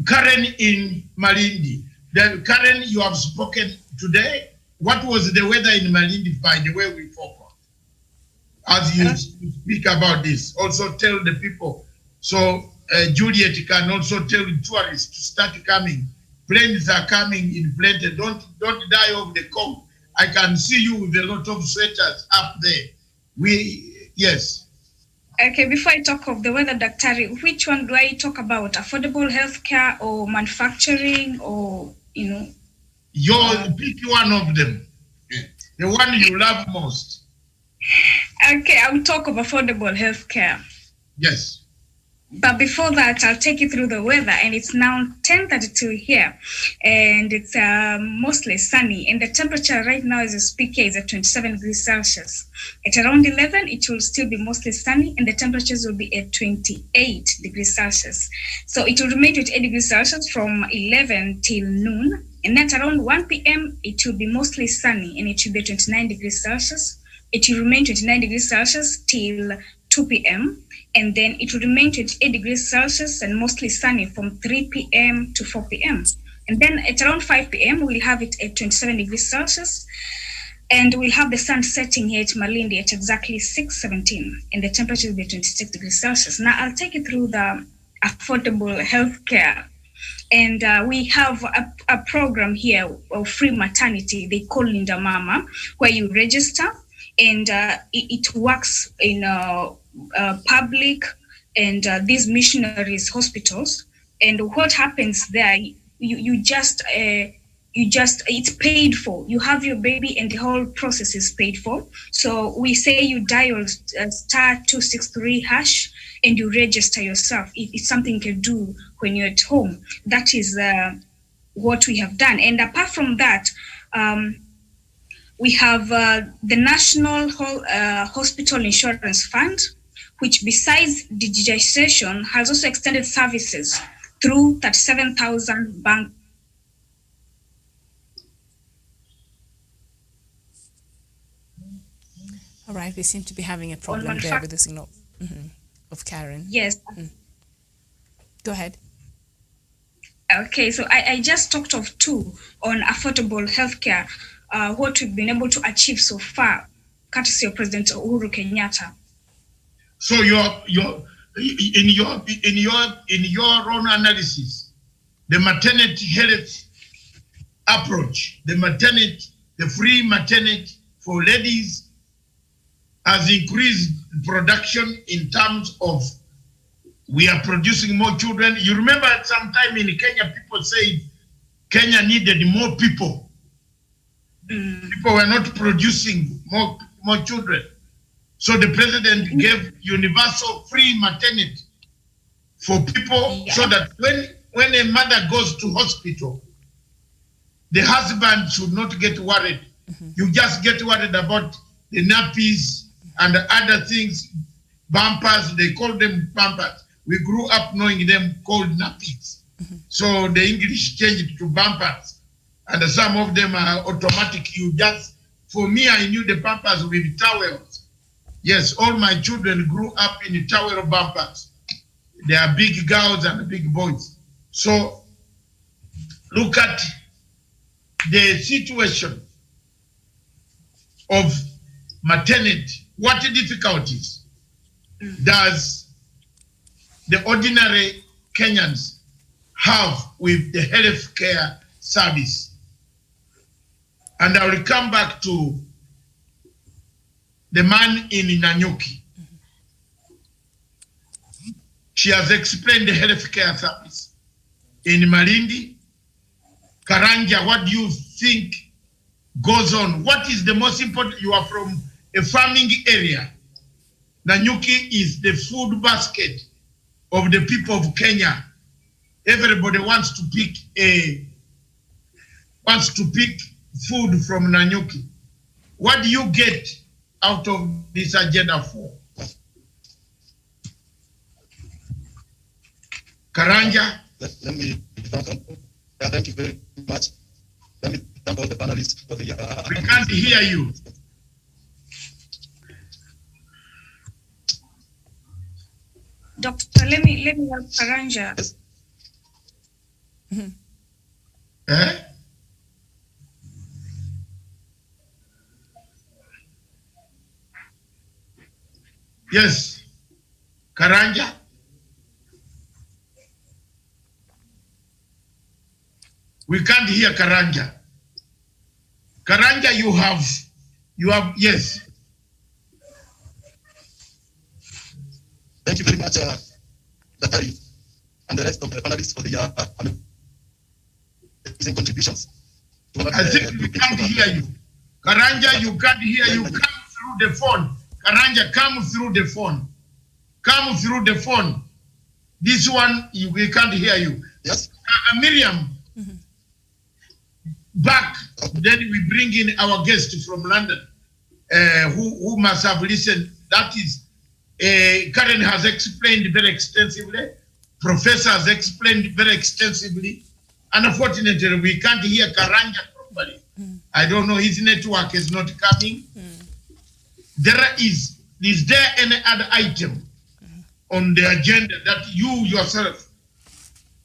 Karen in Malindi. Karen, you have spoken today. What was the weather in Malindi, by the way, we forgot? As you speak about this, also tell the people. So Juliet can also tell the tourists to start coming. Planes are coming in plenty. Don't die of the cold. I can see you with a lot of sweaters up there. Yes. Okay, before I talk of the weather, Daktari, which one do I talk about? Affordable healthcare or manufacturing, or Pick one of them. The one you love most. Okay, I'll talk of affordable healthcare. Yes. But before that, I'll take you through the weather, and it's now 10:32 here, and it's mostly sunny, and the temperature right now as I speak here is at 27 degrees Celsius. At around 11, it will still be mostly sunny, and the temperatures will be at 28 degrees Celsius. So it will remain 28 degrees Celsius from 11 till noon, and at around 1 p.m., it will be mostly sunny, and it will be 29 degrees Celsius. It will remain 29 degrees Celsius till 2 p.m., and then it will remain 28 degrees Celsius and mostly sunny from 3 p.m. to 4 p.m. And then at around 5 p.m., we'll have it at 27 degrees Celsius, and we'll have the sun setting here at Malindi at exactly 6:17, and the temperature will be 26 degrees Celsius. Now I'll take you through the affordable healthcare. And we have a program here of free maternity. They call Linda Mama, where you register, and it works in public and these missionaries hospitals. And what happens there, you just it's paid for. You have your baby and the whole process is paid for. So we say you dial *263# and you register yourself. It's something you can do when you're at home. That is what we have done. And apart from that, we have the National Hospital Insurance Fund, which besides digitization has also extended services through 37,000 bank. All right, we seem to be having a problem there with the signal of Karen. Yes. Go ahead. Okay, so I just talked of two on affordable healthcare, what we've been able to achieve so far, courtesy of President Uhuru Kenyatta. So in your own analysis, the maternity health approach, the free maternity for ladies has increased production in terms of we are producing more children. You remember at some time in Kenya, people said Kenya needed more people. People were not producing more children. So the president gave universal free maternity for people so that when a mother goes to hospital, the husband should not get worried. You just get worried about the nappies and other things, bumpers, they call them bumpers. We grew up knowing them called nappies. So the English changed to bumpers. And some of them are automatic. For me, I knew the bumpers with towels. Yes, all my children grew up in towel bumpers. They are big girls and big boys. So look at the situation of maternity. What difficulties does the ordinary Kenyans have with the health care service? And I will come back to the man in Nanyuki. She has explained the health care service. In Malindi, Karanja, what do you think goes on? What is the most important? You are from a farming area. Nanyuki is the food basket of the people of Kenya. Everybody wants to pick food from Nanyuki. What do you get out of this agenda for? Karanja? Let me thank you very much. Let me thank all the panelists for the... we can't hear you. Doctor, let me help Karanja. Yes. Yes. Karanja? We can't hear Karanja. Karanja, you have, yes. Thank you very much, Datari, and the rest of the panelists for the amazing contributions. I think we can't hear you. Karanja, you can't hear you. Come through the phone. Karanja, come through the phone. Come through the phone. This one, we can't hear you. Yes. Miriam, back. Then we bring in our guest from London, who must have listened. That is, Karen has explained very extensively. Professor has explained very extensively. Unfortunately, we can't hear Karanja properly. I don't know, his network is not coming. Is there any other item on the agenda that you yourself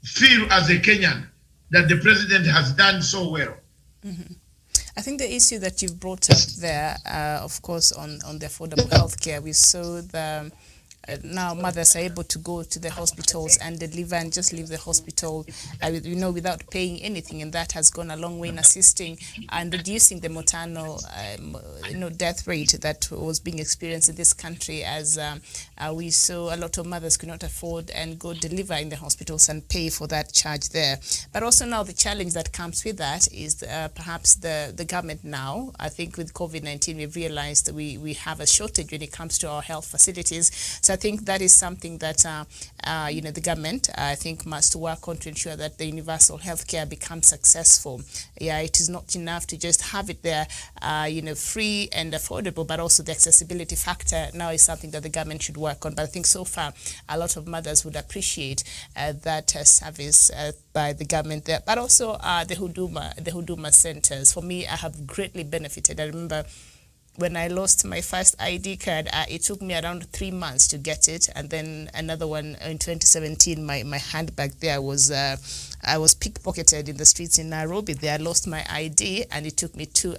feel as a Kenyan that the president has done so well? I think the issue that you've brought up there, of course, on the affordable healthcare, we saw the now mothers are able to go to the hospitals and deliver and just leave the hospital, without paying anything, and that has gone a long way in assisting and reducing the maternal, death rate that was being experienced in this country, as we saw a lot of mothers could not afford and go deliver in the hospitals and pay for that charge there. But also now the challenge that comes with that is perhaps the government now. I think with COVID-19 we've realized that we have a shortage when it comes to our health facilities. So I think that is something that the government I think must work on to ensure that the universal healthcare becomes successful. Yeah, it is not enough to just have it there, free and affordable, but also the accessibility factor now is something that the government should work on. But I think so far a lot of mothers would appreciate that service by the government there, but also the Huduma centers. For me, I have greatly benefited. I remember when I lost my first ID card, it took me around 3 months to get it, and then another one in 2017. My handbag there was I was pickpocketed in the streets in Nairobi. There I lost my ID, and it took me 2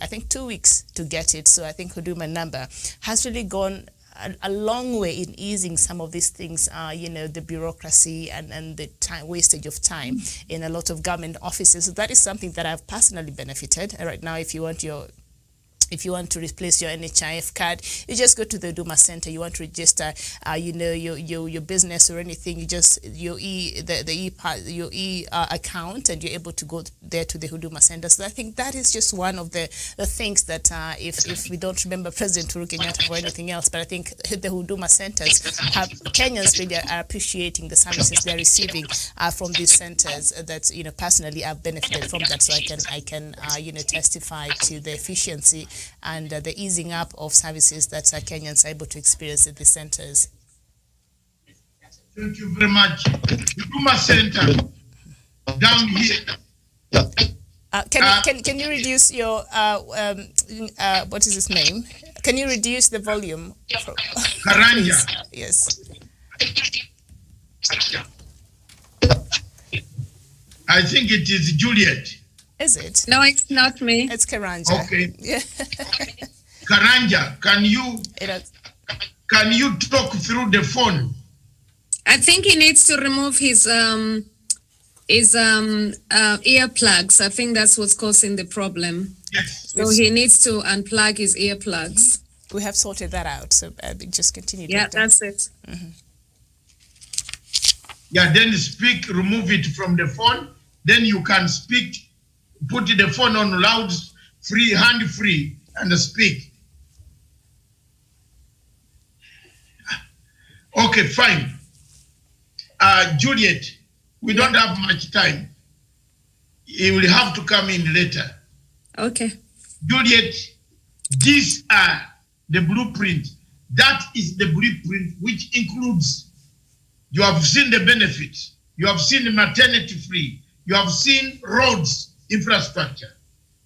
weeks to get it. So I think Huduma number has really gone a long way in easing some of these things, the bureaucracy and the time wastage of time in a lot of government offices. So that is something that I've personally benefited. Right now, if you want to replace your NHIF card, you just go to the Huduma Center. You want to register, your business or anything. You just your account, and you're able to go there to the Huduma Center. So I think that is just one of the things that if we don't remember President Uhuru Kenyatta for anything else, but I think the Huduma Centers have Kenyans really are appreciating the services they're receiving from these centers. That personally I've benefited from that, so I can testify to the efficiency and the easing up of services that Kenyans are able to experience at the centers. Thank you very much. Huduma Center down here. Can you reduce your what is his name? Can you reduce the volume? Karanja. Yes. I think it is Juliet. Is it? No, it's not me. It's Karanja. Okay. Yeah. Karanja, can you talk through the phone? I think he needs to remove his earplugs. I think that's what's causing the problem. Yes. So he needs to unplug his earplugs. We have sorted that out. So just continue. Yeah, Doctor. that's it. Mm-hmm. Yeah, then speak, remove it from the phone. Then you can speak, put the phone on loud, hand free, and speak. Okay, fine. Juliet, we don't have much time. He will have to come in later. Okay. Juliet, these are the blueprint. That is the blueprint which includes, you have seen the benefits, you have seen the maternity free, you have seen roads, infrastructure.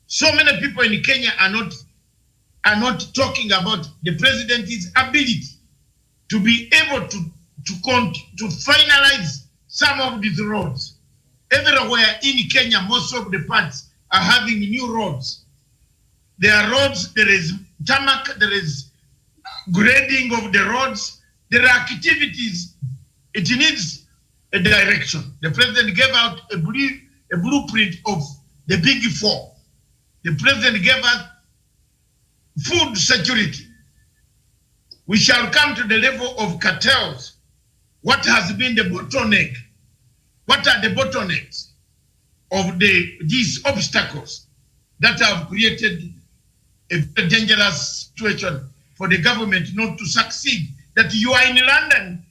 So many people in Kenya are not talking about the president's ability to be able to finalize some of these roads. Everywhere in Kenya, most of the parts are having new roads. There are roads, there is tarmac, there is grading of the roads, there are activities. It needs a direction. The president gave out a blueprint of the big four. The president gave us food security. We shall come to the level of cartels. What has been the bottleneck? What are the bottlenecks of these obstacles that have created a very dangerous situation for the government not to succeed? That you are in London,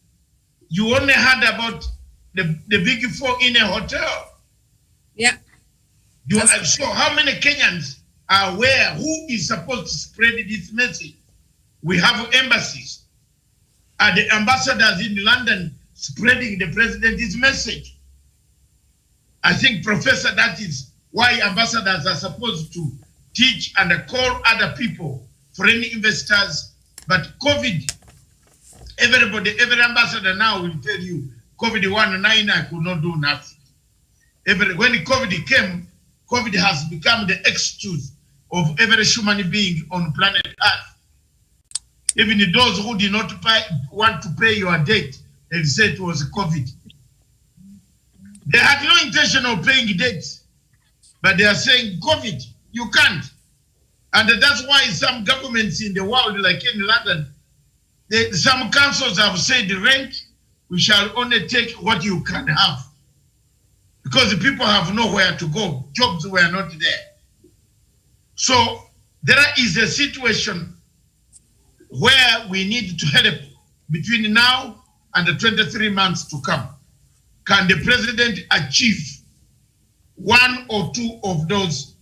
you only heard about the big four in a hotel. Yeah. So how many Kenyans are aware who is supposed to spread this message? We have embassies. Are the ambassadors in London spreading the president's message? I think, Professor, that is why ambassadors are supposed to teach and call other people, foreign investors. But COVID, every ambassador now will tell you, COVID-19, I could not do nothing. When COVID came, COVID has become the excuse of every human being on planet Earth. Even those who did not want to pay your debt, they said it was COVID. They had no intention of paying debts, but they are saying COVID, you can't. And that's why some governments in the world, like in London, some councils have said rent, we shall only take what you can have. Because the people have nowhere to go. Jobs were not there. So there is a situation where we need to help between now and the 23 months to come. Can the president achieve one or two of those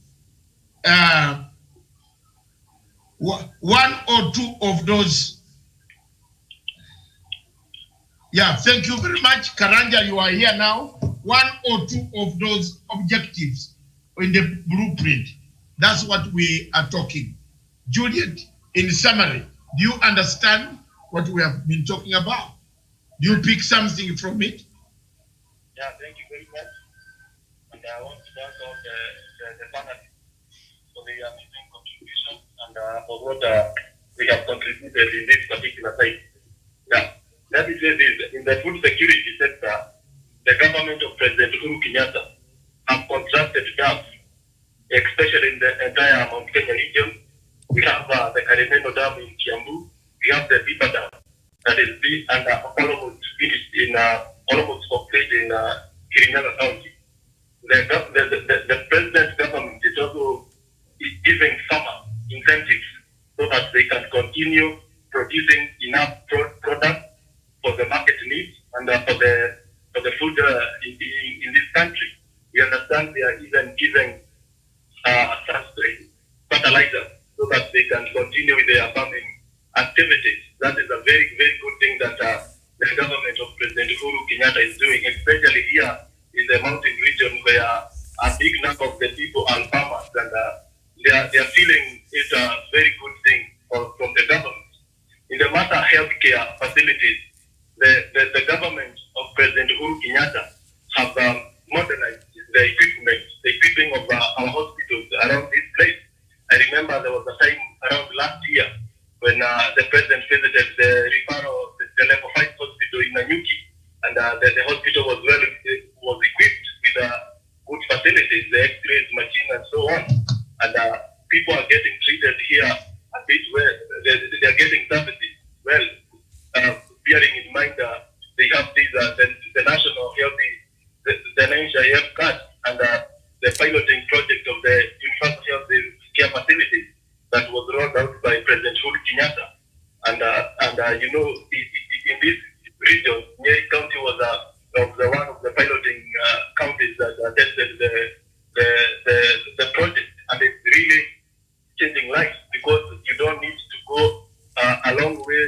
Yeah, thank you very much. Karanja, you are here now. One or two of those objectives in the blueprint. That's what we are talking. Juliet, in summary, do you understand what we have been talking about? Do you pick something from it? Yeah, thank you very much. And I want to thank all the panelists for their amazing contribution and for what we have contributed in this particular site. Yeah, let me say this. In the food security sector, the government of President Uhuru Kenyatta have constructed dams, especially in the entire Mount Kenya region. We have the Karimeno Dam in Kiambu. We have the Bipa Dam that is big and almost finished in almost complete in Kirinyaga County. The president's government is also giving farmers incentives so that they can continue producing enough product for the market needs and for the food in this country. We understand they are even giving fertilizer so that they can continue with their farming activities. That is a very, very good thing that the government of President Uhuru Kenyatta is doing, especially here in the mountain region where a big number of the people are farmers, and they are feeling it a very good thing from the government. In the matter of healthcare facilities, the government of President Uhuru Kenyatta have modernized the equipping of our hospitals around this place. I remember there was a time around last year when the president visited the level 5 hospital in Nanyuki, and the hospital was equipped with good facilities, the X-rays machine and so on. And people are getting treated here a bit where they are getting services. Well, bearing in mind they have these the national healthy, the NHI health card, and the piloting project of the universal health care facilities that was rolled out by President Uhuru Kenyatta. And you know, in this region, Nyeri County was one of the piloting counties that tested the project, and it's really changing lives because you don't need to go a long way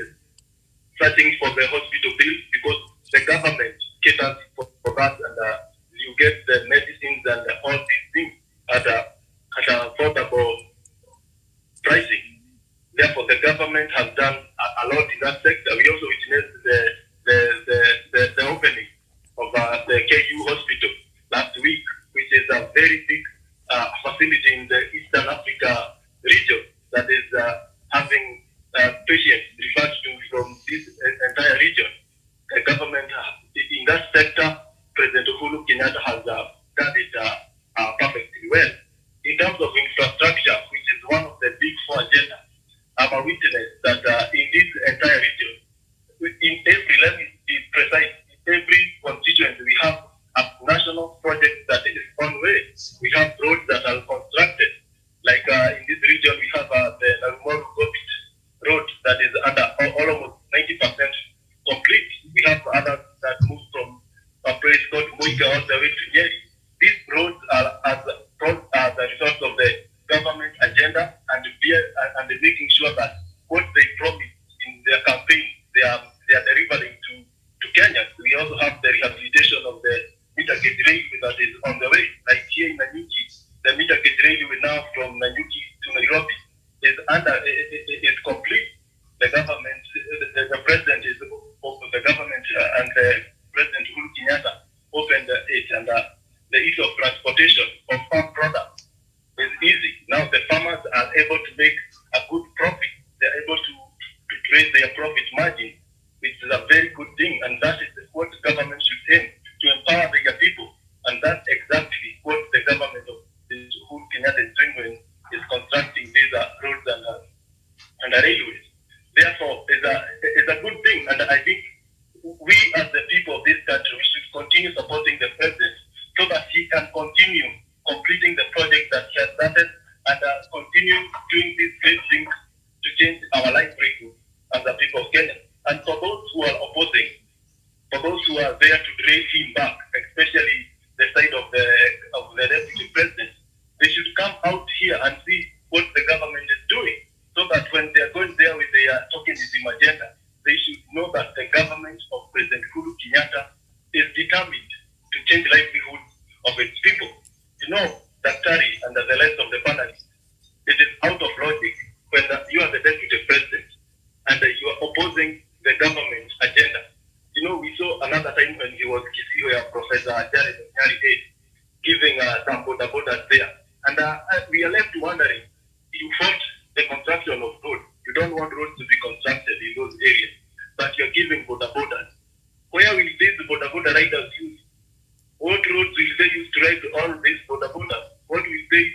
searching for the hospital bills because the government caters for that, and you get the medicines and all these things at affordable pricing. Therefore, the government has done a lot in that sector. We also witnessed the opening of the KU hospital last week, which is a very big facility in the Eastern Africa region that is having patients referred to from this entire region. The government in that sector, President Uhuru Kenyatta has done it perfectly well. In terms of infrastructure, which is one of the big four agenda, I'm a witness that in this entire region, let me be precise, in every constituency we have a national project that is on way. We have roads that are constructed. Like in this region, we have the Narumoru-Gobit road that is under almost 90% complete. We have others that move from a place called Muiga all the way to Nyeri. These roads are the result of the government agenda and making sure that what they promised in their campaign, they are delivering to Kenyans. We also have the rehabilitation of the meter gauge railway that is on the way. Like here in Nanyuki, the meter gauge railway now from Nanyuki to Nairobi is complete. The government, the president is the government and the President Uhuru Kenyatta opened it, and the issue of transportation of farm products is easy. Now the farmers are able to make a good profit. They're able to trade railways. Therefore, it's a good thing, and I think we as the people of this country, we should continue supporting the president so that he can continue completing the project that he has started and continue doing these great things to change our livelihood as the people of Kenya. And for those who are opposing, for those who are there to drive him back, especially the side of the deputy president, they should come out here and see what the government is doing, so that when they are going there with their tokenism agenda, they should know that the government of President Uhuru Kenyatta is determined to change livelihoods of its people. You know, Daktari and the rest of the panelists, it is out of logic when you are the deputy president and you are opposing the government agenda. You know, we saw another time when he was where Professor Jared Nyari giving some border there. And we are left wondering, you fought the construction of roads. You don't want roads to be constructed in those areas, but you're giving borders. Where will these border riders use? What roads will they use to ride all these borders? What will they,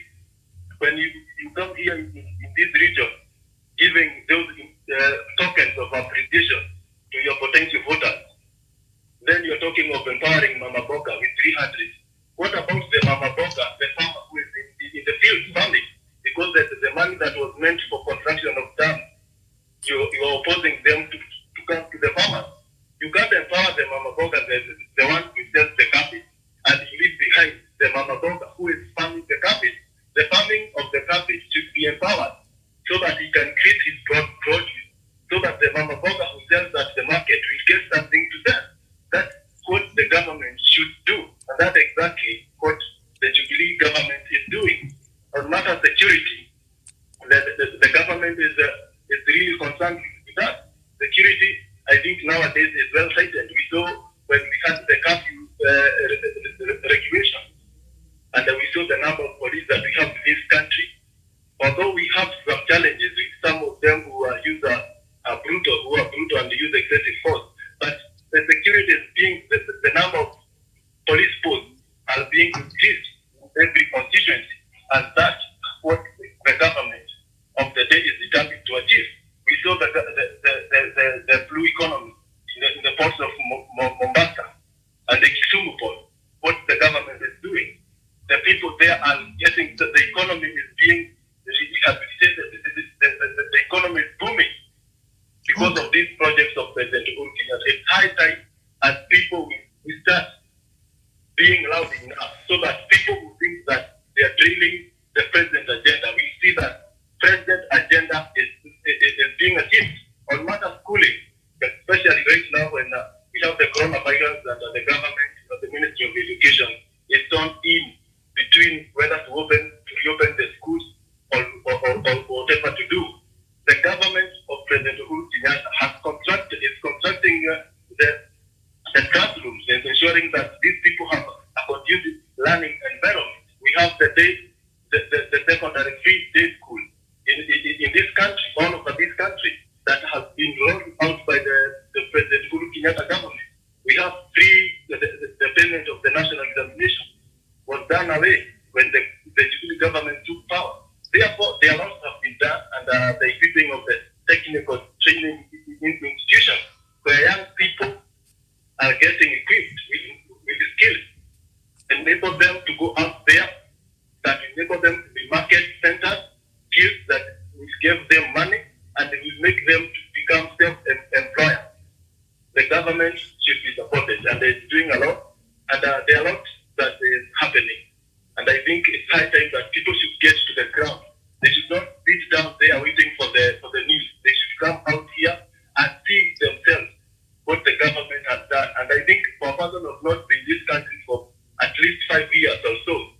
when you come here in this region, giving those tokens of appreciation to your potential voters? Then you're talking of empowering Mama Boga with 300. What about the Mama Boga, the farmer who is in the field farming? Because the money that was meant for construction of dams, you are opposing them to come to the farmers. You can't empower the Mama Boga, the one who sells the cabbage, and you leave behind the Mama Boga who is farming the cabbage. The farming of the cabbage should be empowered so that he can create his produce, so that the Mama Boga who sells at the market will get something to sell. That's what the government should do, and that's exactly what the Jubilee government is doing. On matter of security, the government is really concerned with that. Security, I think nowadays is well cited. We saw when we had the curfew regulation, and we saw the number of police that we have in this country. Although we have some challenges with some of them who are brutal and use excessive force, but the security is being, the number of police posts are being increased in every constituency, and that's what the government of the day is determined to achieve. We saw the blue economy in the ports of Mombasa and the Kisumu port. What the government is doing, the people there are getting, the economy is being rehabilitated. The economy is booming because of these projects of President Uhuru Kenyatta. It's high time as people will start being loud enough so that people who think that they are drilling the president agenda, we see that president agenda is being achieved on matter schooling, especially right now when we have the coronavirus and the government, the Ministry of Education is turned in between whether to reopen the schools or whatever to do. The government of President Uhuru Kenyatta is constructing the classrooms and ensuring that these people have a conducive learning environment. We have the secondary free day school in this country, all over this country, that has been rolled out by the President Uhuru Kenyatta government. We have the payment of the national examination was done away when the Jubilee government took power. Therefore, there are lots have been done, and the equipping of the technical training institutions where young people are getting equipped with skills, enable them to go out there, that enable them to be market centers, skills that will give them money and will make them to become self-employed. The government should be supported, and they're doing a lot, and there are a lot that is happening. And I think it's high time that people should get to the ground. They should not sit down there waiting for the news. They should come out here and see themselves what the government has done. And I think for a person who has not been in this country for at least 5 years or so,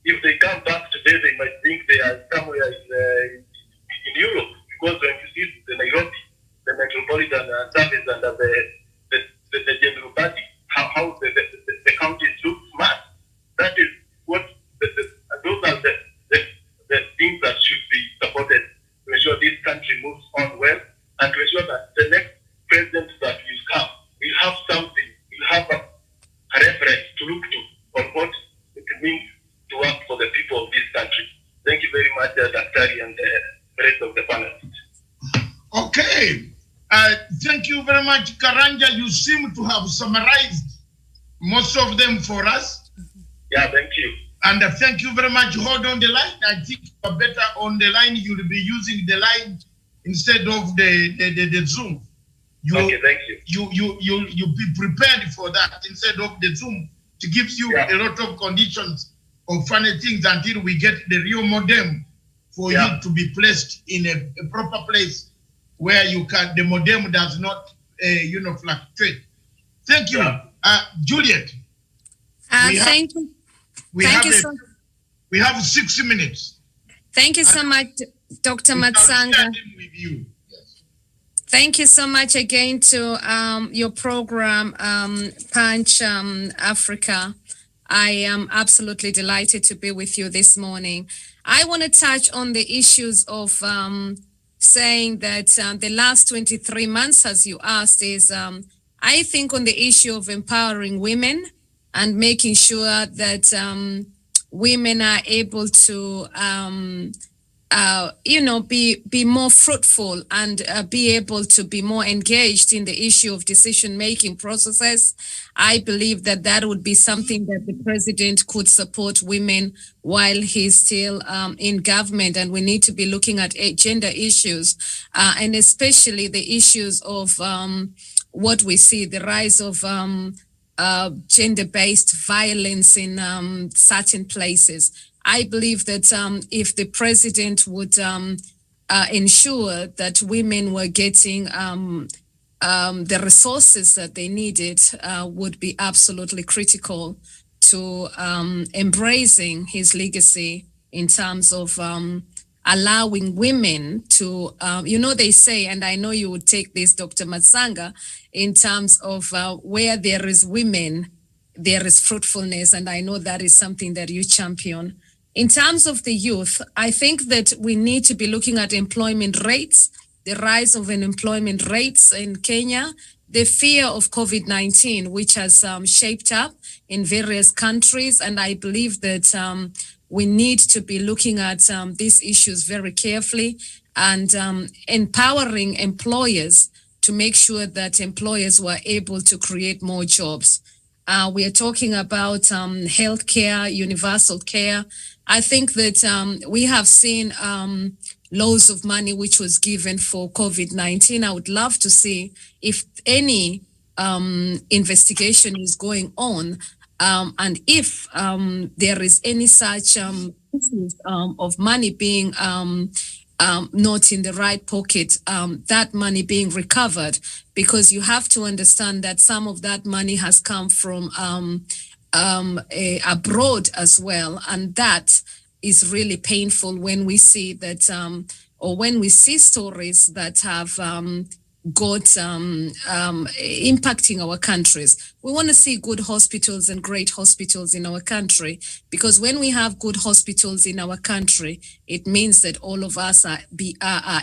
if they come back today, they might think they are somewhere in Europe, because when you see the Nairobi, the metropolitan service and the general body, how the counties look smart. That is what those are the things that should be supported to ensure this country moves on well, and to ensure that the next president that will come will have something, will have a reference to look to on what it means to work for the people of this country. Thank you very much, Daktari, and the rest of the panelists. Okay. Thank you very much, Karanja. You seem to have summarized most of them for us. Yeah, thank you. And thank you very much. Hold on the line. I think you're better on the line. You'll be using the line instead of the Zoom. Okay, thank you. You be prepared for that instead of the Zoom. It gives you a lot of conditions of funny things until we get the real modem for you to be placed in a proper place where you can, the modem does not, fluctuate. Thank you, Juliet. Thank you. We have 60 minutes. Thank you so much, Dr. Matsanga. With you. Yes. Thank you so much again to your program, Punch Africa. I am absolutely delighted to be with you this morning. I want to touch on the issues of saying that the last 23 months, as you asked, is I think on the issue of empowering women and making sure that women are able to be more fruitful and be able to be more engaged in the issue of decision-making processes. I believe that would be something that the president could support women while he's still in government. And we need to be looking at gender issues and especially the issues of what we see, the rise of gender-based violence in certain places. I believe that if the president would ensure that women were getting the resources that they needed, would be absolutely critical to embracing his legacy in terms of allowing women to, they say, and I know you would take this, Dr. Matsanga, in terms of where there is women, there is fruitfulness, and I know that is something that you champion. In terms of the youth, I think that we need to be looking at employment rates, the rise of unemployment rates in Kenya, the fear of COVID-19, which has shaped up in various countries. And I believe that we need to be looking at these issues very carefully and empowering employers to make sure that employers were able to create more jobs. We are talking about healthcare, universal care. I think that we have seen loads of money which was given for COVID-19. I would love to see if any investigation is going on and if there is any such issues of money being not in the right pocket, that money being recovered, because you have to understand that some of that money has come from abroad as well, and that is really painful when we see that or when we see stories that have got impacting our countries. We want to see good hospitals and great hospitals in our country, because when we have good hospitals in our country, it means that all of us are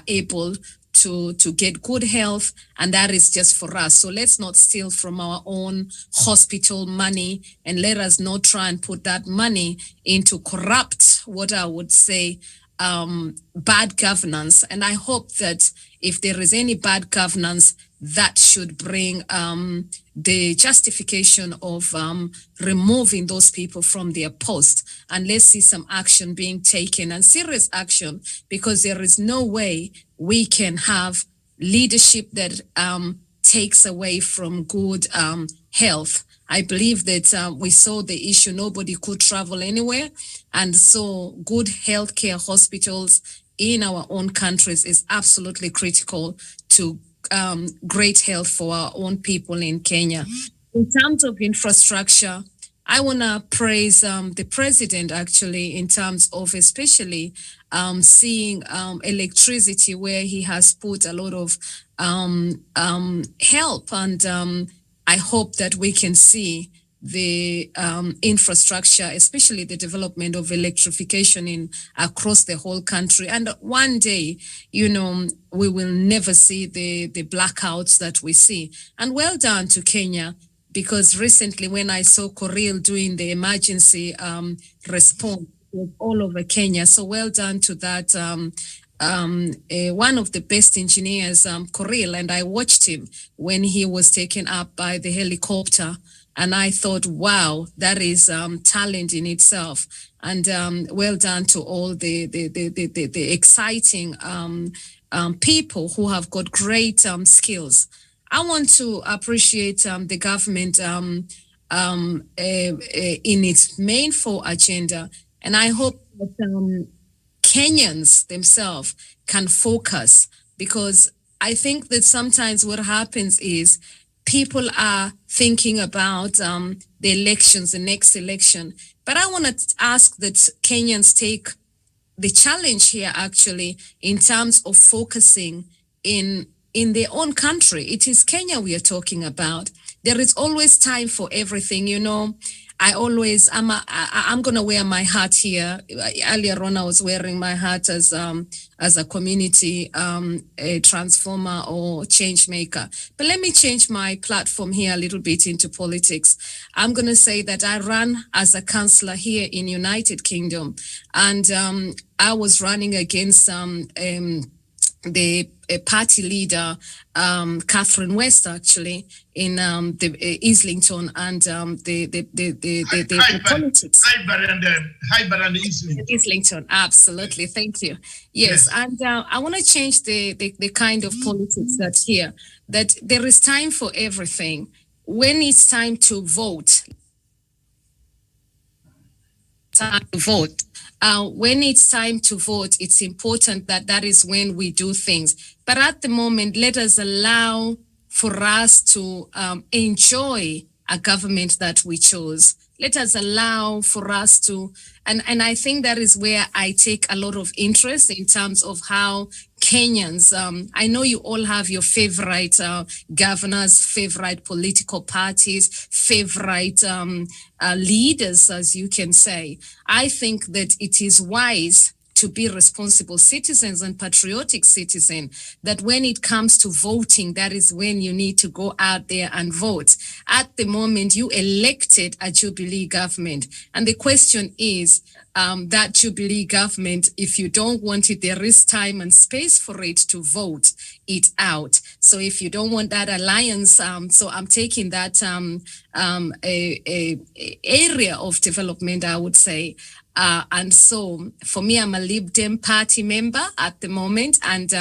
able to get good health, and that is just for us. So let's not steal from our own hospital money, and let us not try and put that money into corrupt, what I would say, bad governance. And I hope that if there is any bad governance, that should bring the justification of removing those people from their post. And let's see some action being taken, and serious action, because there is no way we can have leadership that takes away from good health. I believe that we saw the issue, nobody could travel anywhere. And so good healthcare hospitals in our own countries is absolutely critical to great health for our own people in Kenya. In terms of infrastructure, I want to praise the president actually in terms of especially seeing electricity, where he has put a lot of help, and I hope that we can see the infrastructure, especially the development of electrification in across the whole country. And one day, we will never see the blackouts that we see. And well done to Kenya, because recently when I saw Korea doing the emergency response all over Kenya, so well done to that one of the best engineers, Coril, and I watched him when he was taken up by the helicopter. And I thought, wow, that is talent in itself. And well done to all the exciting people who have got great skills. I want to appreciate the government in its main 4 agenda. And I hope that Kenyans themselves can focus, because I think that sometimes what happens is people are thinking about the elections, the next election. But I want to ask that Kenyans take the challenge here actually in terms of focusing in their own country. It is Kenya we are talking about. There is always time for everything, you know. I'm gonna wear my hat here. Earlier on, I was wearing my hat as a community a transformer or change maker. But let me change my platform here a little bit into politics. I'm gonna say that I ran as a councillor here in United Kingdom, and I was running against the party leader, Catherine West, actually, in the Islington and the politics. Hyber and Islington. Islington, absolutely. Thank you. Yes, and I want to change the kind of politics that's here, that there is time for everything. When it's time to vote, when it's time to vote, it's important that that is when we do things. But at the moment, let us allow for us to enjoy a government that we chose. Let us allow for us to, and I think that is where I take a lot of interest in terms of how Kenyans, I know you all have your favorite governors, favorite political parties, favorite leaders, as you can say. I think that it is wise to be responsible citizens and patriotic citizens, that when it comes to voting, that is when you need to go out there and vote. At the moment, you elected a Jubilee government. And the question is, that Jubilee government, if you don't want it, there is time and space for it to vote it out. So if you don't want that alliance, so I'm taking that area of development, I would say. And so for me, I'm a Lib Dem party member at the moment. And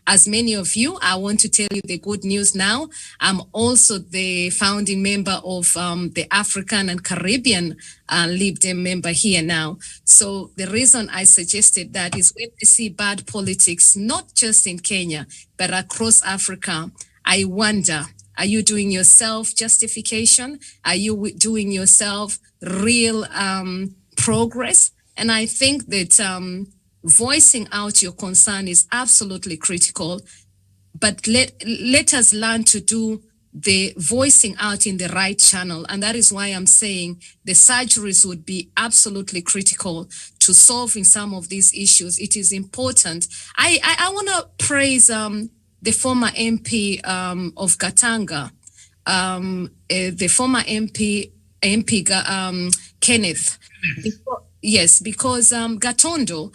as many of you, I want to tell you the good news now. I'm also the founding member of the African and Caribbean Lib Dem member here now. So the reason I suggested that is when we see bad politics, not just in Kenya, but across Africa, I wonder, are you doing yourself justification? Are you doing yourself real progress? And I think that voicing out your concern is absolutely critical, but let us learn to do the voicing out in the right channel. And that is why I'm saying the surgeries would be absolutely critical to solving some of these issues. It is important. I want to praise the former MP of Katanga, the former MP Kenneth. Yes, because Gatondo,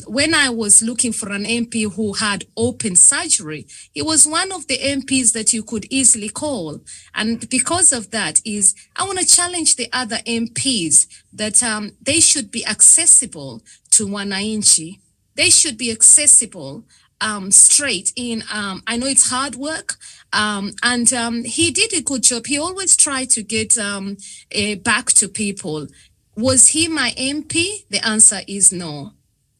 when I was looking for an MP who had open surgery, he was one of the MPs that you could easily call. And because of that is, I want to challenge the other MPs that they should be accessible to wananchi. They should be accessible straight in. I know it's hard work, and he did a good job. He always tried to get back to people. Was he my MP? The answer is no.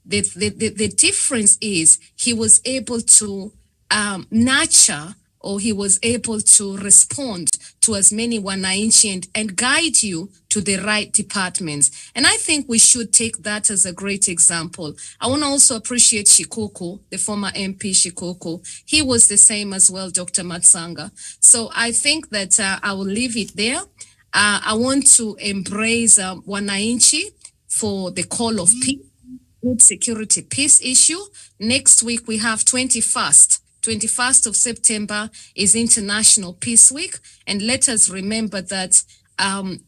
The difference is he was able to nurture, or he was able to respond to as many wananchi and guide you to the right departments. And I think we should take that as a great example. I want to also appreciate Shikuku, the former MP Shikuku. He was the same as well, Dr. Matsanga. So I think that I will leave it there. I want to embrace wananchi for the call of peace, good security peace issue. Next week, we have 21st of September is International Peace Week. And let us remember that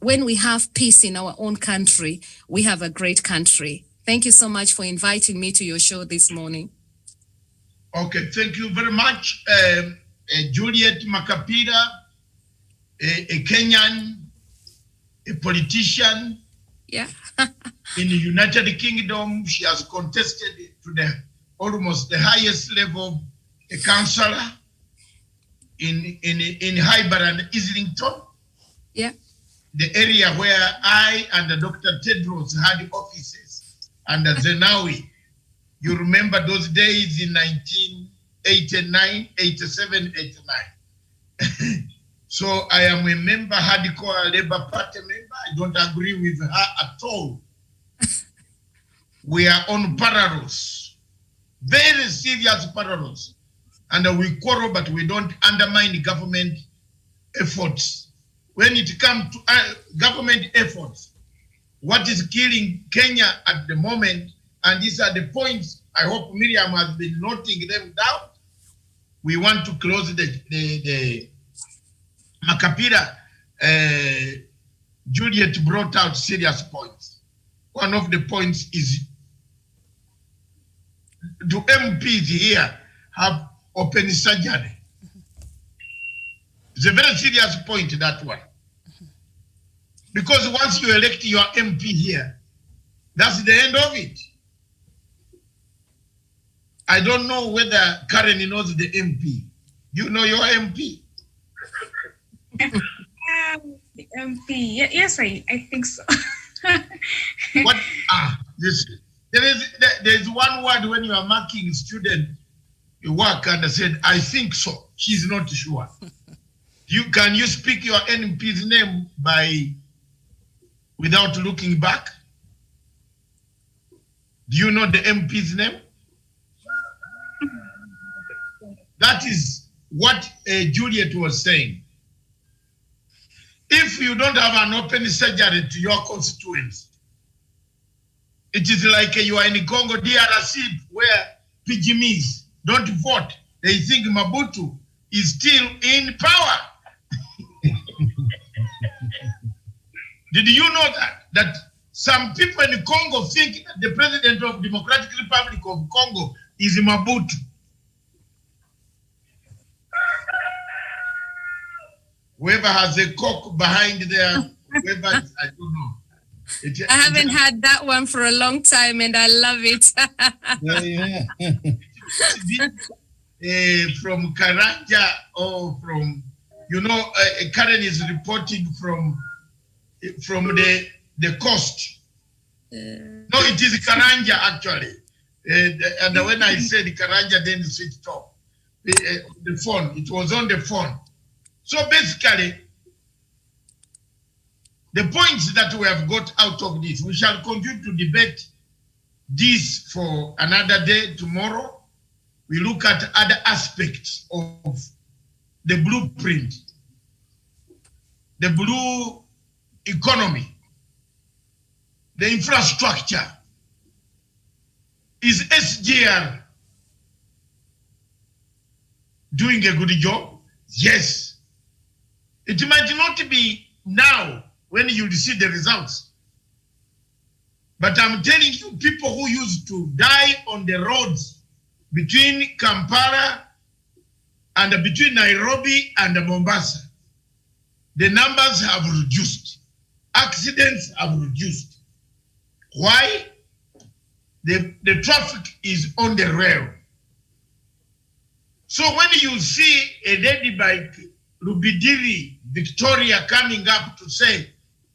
when we have peace in our own country, we have a great country. Thank you so much for inviting me to your show this morning. Okay, thank you very much. Juliet Makapira, a Kenyan, a politician. Yeah. In the United Kingdom, she has contested to the almost the highest level, a councillor in Highbury and Islington. Yeah. The area where I and Dr. Tedros had offices under Zenawi. You remember those days in 1989, 87, 89. So I am a member, hardcore Labour Party member. I don't agree with her at all. We are on parallels, very serious parallels. And we quarrel, but we don't undermine government efforts. When it comes to government efforts, what is killing Kenya at the moment, and these are the points I hope Miriam has been noting them down. We want to close the Makapira. Juliet brought out serious points. One of the points is, do MPs here have open surgery? It's a very serious point, that one. Because once you elect your MP here, that's the end of it. I don't know whether Karen knows the MP. You know your MP? The MP, yes, I think so. What? There's one word when you are marking student work and I said, I think so. She's not sure. Can you speak your MP's name without looking back? Do you know the MP's name? That is what Juliet was saying. If you don't have an open surgery to your constituents, it is like you are in Congo DRC where Pygmies don't vote. They think Mobutu is still in power. Did you know that some people in Congo think that the president of Democratic Republic of Congo is Mobutu? Whoever has a cock behind there, whoever, I don't know. I haven't had that one for a long time and I love it. From Karanja or from, Karen is reporting from the coast. No, it is Karanja actually. And when I said Karanja, then switched off the phone. It was on the phone. So basically, the points that we have got out of this, we shall continue to debate this for another day tomorrow. We look at other aspects of the blueprint, the blue economy, the infrastructure. Is SGR doing a good job? Yes. It might not be now when you see the results. But I'm telling you, people who used to die on the roads between Kampala and between Nairobi and Mombasa, the numbers have reduced. Accidents have reduced. Why? The traffic is on the rail. So when you see a lady like Rubidiri, Victoria, coming up to say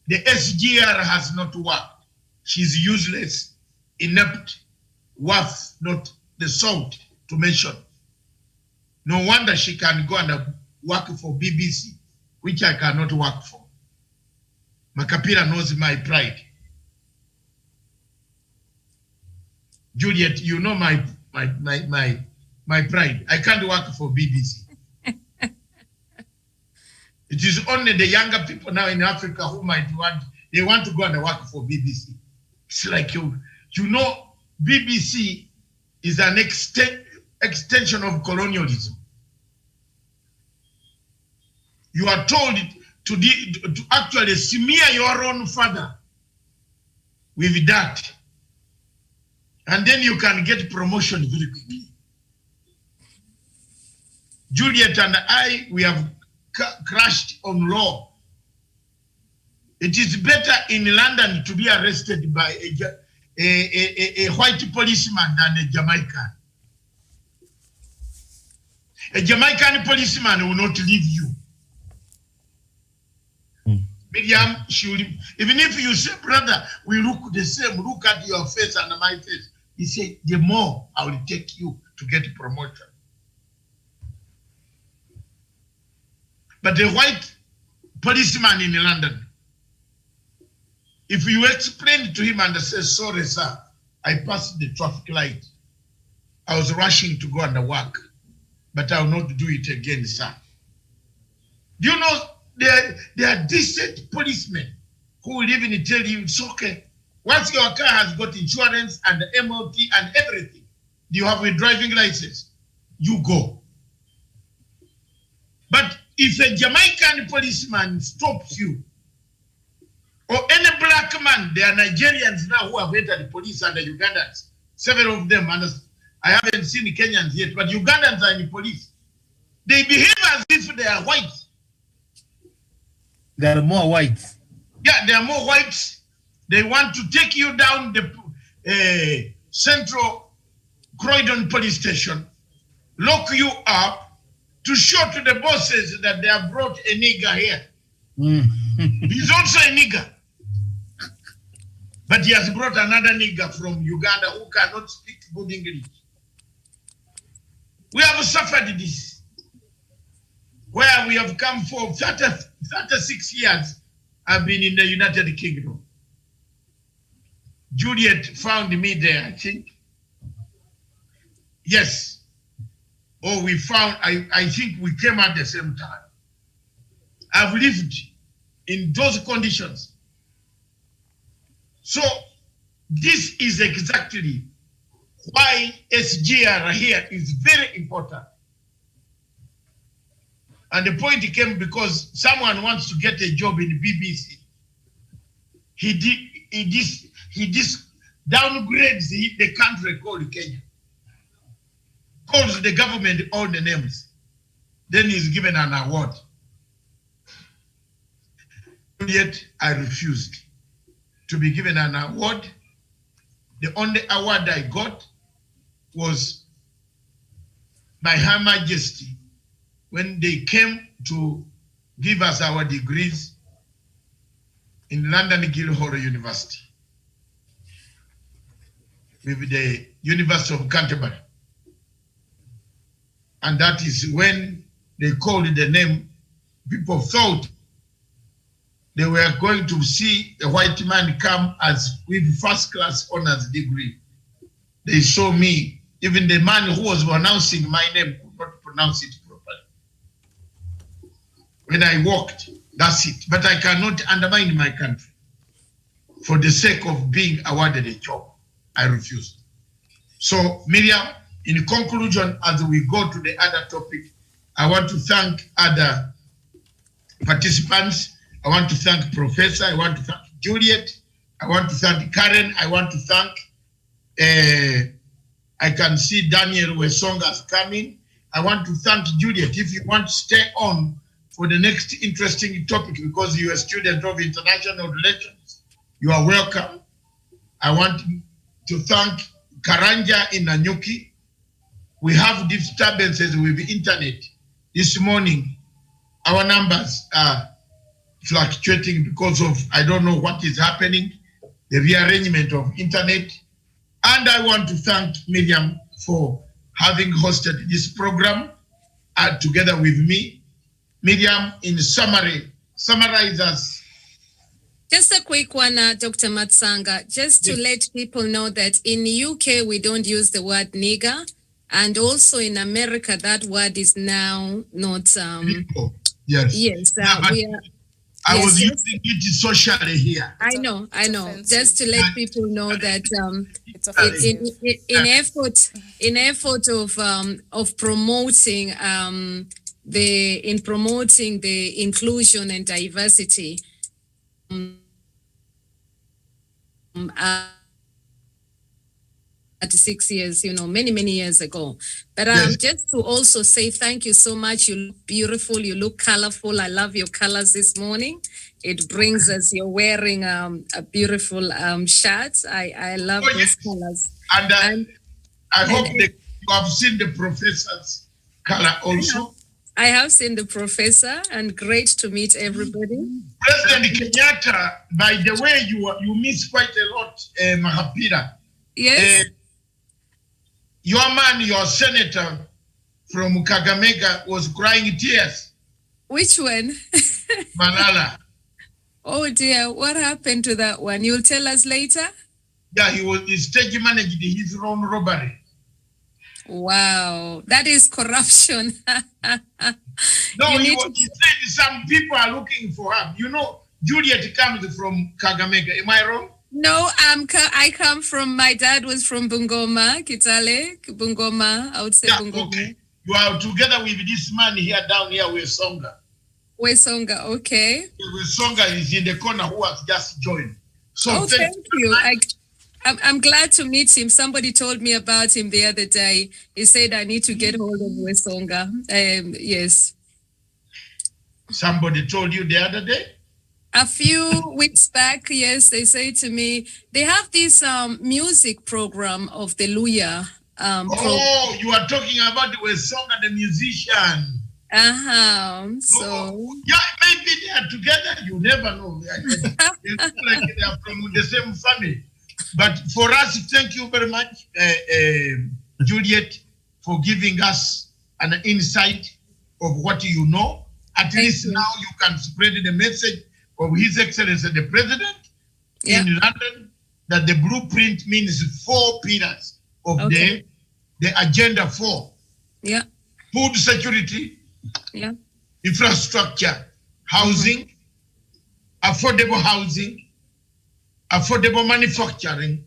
the SGR has not worked, she's useless, inept, worth not the salt to mention. No wonder she can go and work for BBC, which I cannot work for. Makapira knows my pride. Juliet, you know my pride. I can't work for BBC. It is only the younger people now in Africa who they want to go and work for BBC. It's like BBC is an extension of colonialism. You are told to actually smear your own father with that. And then you can get promotion very quickly. Juliet and I, we have crashed on law. It is better in London to be arrested by a white policeman than a Jamaican. A Jamaican policeman will not leave you. Miriam, she will, even if you say, brother, we look the same, look at your face and my face. He said, the more I will take you to get promotion. But the white policeman in London, if you explain to him and say, sorry, sir, I passed the traffic light. I was rushing to go and work, but I will not do it again, sir. Do you know there are decent policemen who will even tell you it's okay. Once your car has got insurance and the MOT and everything, you have a driving license, you go. But if a Jamaican policeman stops you, or any black man, there are Nigerians now who have entered the police and the Ugandans, several of them, and I haven't seen Kenyans yet, but Ugandans are in the police. They behave as if they are white. There are more whites. Yeah, there are more whites. They want to take you down the Central Croydon police station, lock you up, to show to the bosses that they have brought a nigger here. He's also a nigger. But he has brought another nigger from Uganda who cannot speak good English. We have suffered this, where we have come for 36 years. I've been in the United Kingdom. Juliet found me there, I think. Yes. Or we found, I think we came at the same time. I've lived in those conditions. So this is exactly why SGR here is very important. And the point came because someone wants to get a job in BBC. He downgrades the country called Kenya. Calls the government all the names. Then he's given an award. Yet I refused to be given an award. The only award I got was by Her Majesty when they came to give us our degrees in London Guildhall University with the University of Canterbury. And that is when they called the name, people thought they were going to see a white man come as with first class honors degree. They saw me, even the man who was announcing my name could not pronounce it properly. When I walked, that's it. But I cannot undermine my country for the sake of being awarded a job. I refused. So Miriam, in conclusion, as we go to the other topic, I want to thank other participants. I want to thank Professor. I want to thank Juliet. I want to thank Karen. I want to thank, I can see Daniel Wesonga's coming. I want to thank Juliet. If you want to stay on for the next interesting topic, because you're a student of international relations, you are welcome. I want to thank Karanja in Nanyuki. We have disturbances with the internet. This morning, our numbers are fluctuating because of, I don't know what is happening, the rearrangement of internet. And I want to thank Miriam for having hosted this program together with me. Miriam, in summary, summarize us. Just a quick one, Dr. Matsanga, just to let people know that in UK, we don't use the word nigger. And also in America, that word is now not... Yes. Yes. I was using it socially here. I know. Offensive. Just to let people know that It's offensive. in effort of promoting the inclusion and diversity, 36 years, many, many years ago. But Yes. just to also say thank you so much. You look beautiful. You look colorful. I love your colors this morning. It brings us, you're wearing a beautiful shirt. I love Oh, those yes. colors. And I hope and- that you have seen the professor's color also. I have seen the professor, and great to meet everybody. President Kenyatta, by the way, you miss quite a lot, Mahapira. Yes. Your man, your senator from Kakamega was crying tears. Which one? Malala. Oh dear, what happened to that one? You'll tell us later? Yeah, he stage managed his own robbery. Wow, that is corruption. No, You he need said some people are looking for her. Juliet comes from Kakamega. Am I wrong? No, I come from, my dad was from Bungoma, Kitale, Bungoma, I would say Yeah, Bungoma. okay. You are together with this man here down here with Songa. Wesonga, okay. Songa is in the corner who has just joined. So Oh, thank you. I'm glad to meet him. Somebody told me about him the other day. He said I need to get hold of Wesonga. Yes. Somebody told you the other day? A few weeks back, yes, they say to me, they have this music program of the Luya program. Oh, you are talking about Wesonga, the musician. So yeah, maybe they are together. You never know. They look like they are from the same family. But for us, thank you very much, Juliet, for giving us an insight of what you know. At least now you can spread the message of His Excellency the President in London, that the blueprint means 4 pillars of the Agenda 4. Yeah. Food security, infrastructure, housing, affordable housing, affordable manufacturing,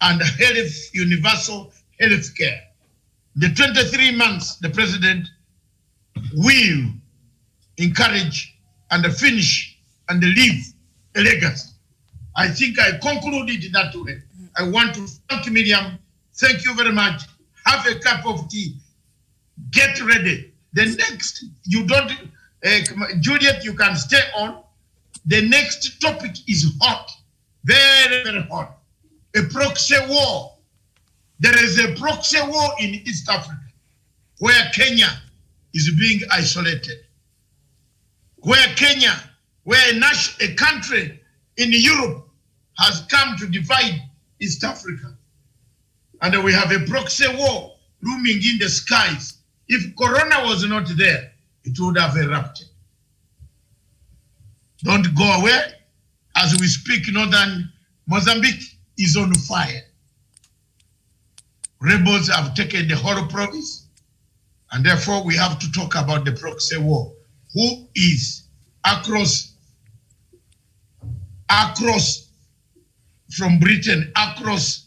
and health, universal health care. The 23 months, the president will encourage and finish and leave a legacy. I think I concluded that way. I want to thank Miriam. Thank you very much. Have a cup of tea. Get ready. The next, Juliet, you can stay on. The next topic is hot. Very, very hot. A proxy war. There is a proxy war in East Africa where Kenya is being isolated. Where a country in Europe has come to divide East Africa. And we have a proxy war looming in the skies. If Corona was not there, it would have erupted. Don't go away. As we speak, northern Mozambique is on fire. Rebels have taken the whole province, and therefore we have to talk about the proxy war. Who is across from Britain, across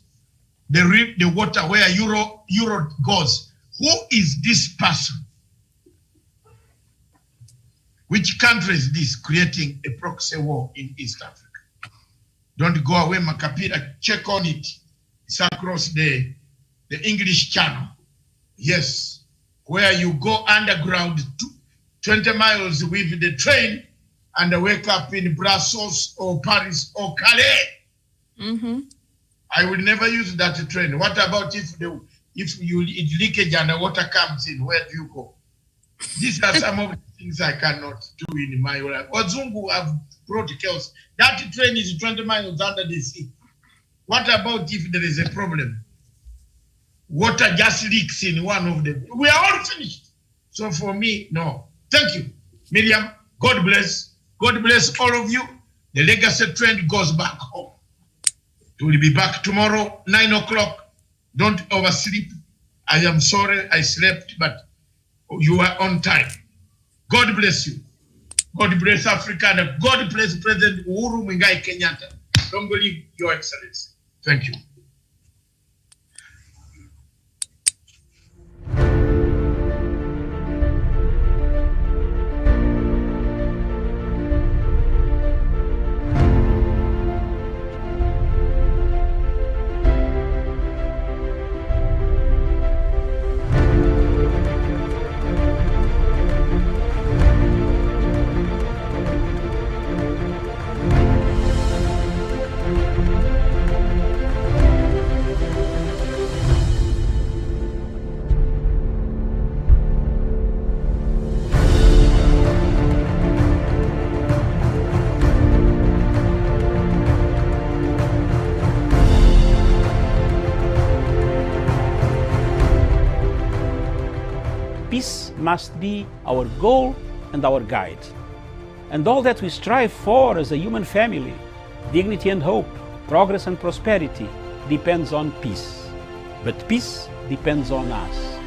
the water where Europe goes? Who is this person? Which country is this creating a proxy war in East Africa? Don't go away, Makapira, check on it. It's across the English Channel. Yes, where you go underground 20 miles with the train and wake up in Brussels or Paris or Calais. Mm-hmm. I will never use that train. What about if it's leakage and the water comes in? Where do you go? These are some of the things I cannot do in my life. Wazungu have brought chaos. That train is 20 miles under the sea. What about if there is a problem? Water just leaks in one of them. We are all finished. So for me, no. Thank you, Miriam. God bless. God bless all of you. The legacy trend goes back home. We will be back tomorrow, 9 o'clock. Don't oversleep. I am sorry I slept, but you are on time. God bless you. God bless Africa, and God bless President Uhuru Kenyatta. Don't believe Your Excellency. Thank you. must be our goal and our guide. And all that we strive for as a human family, dignity and hope, progress and prosperity, depends on peace. But peace depends on us.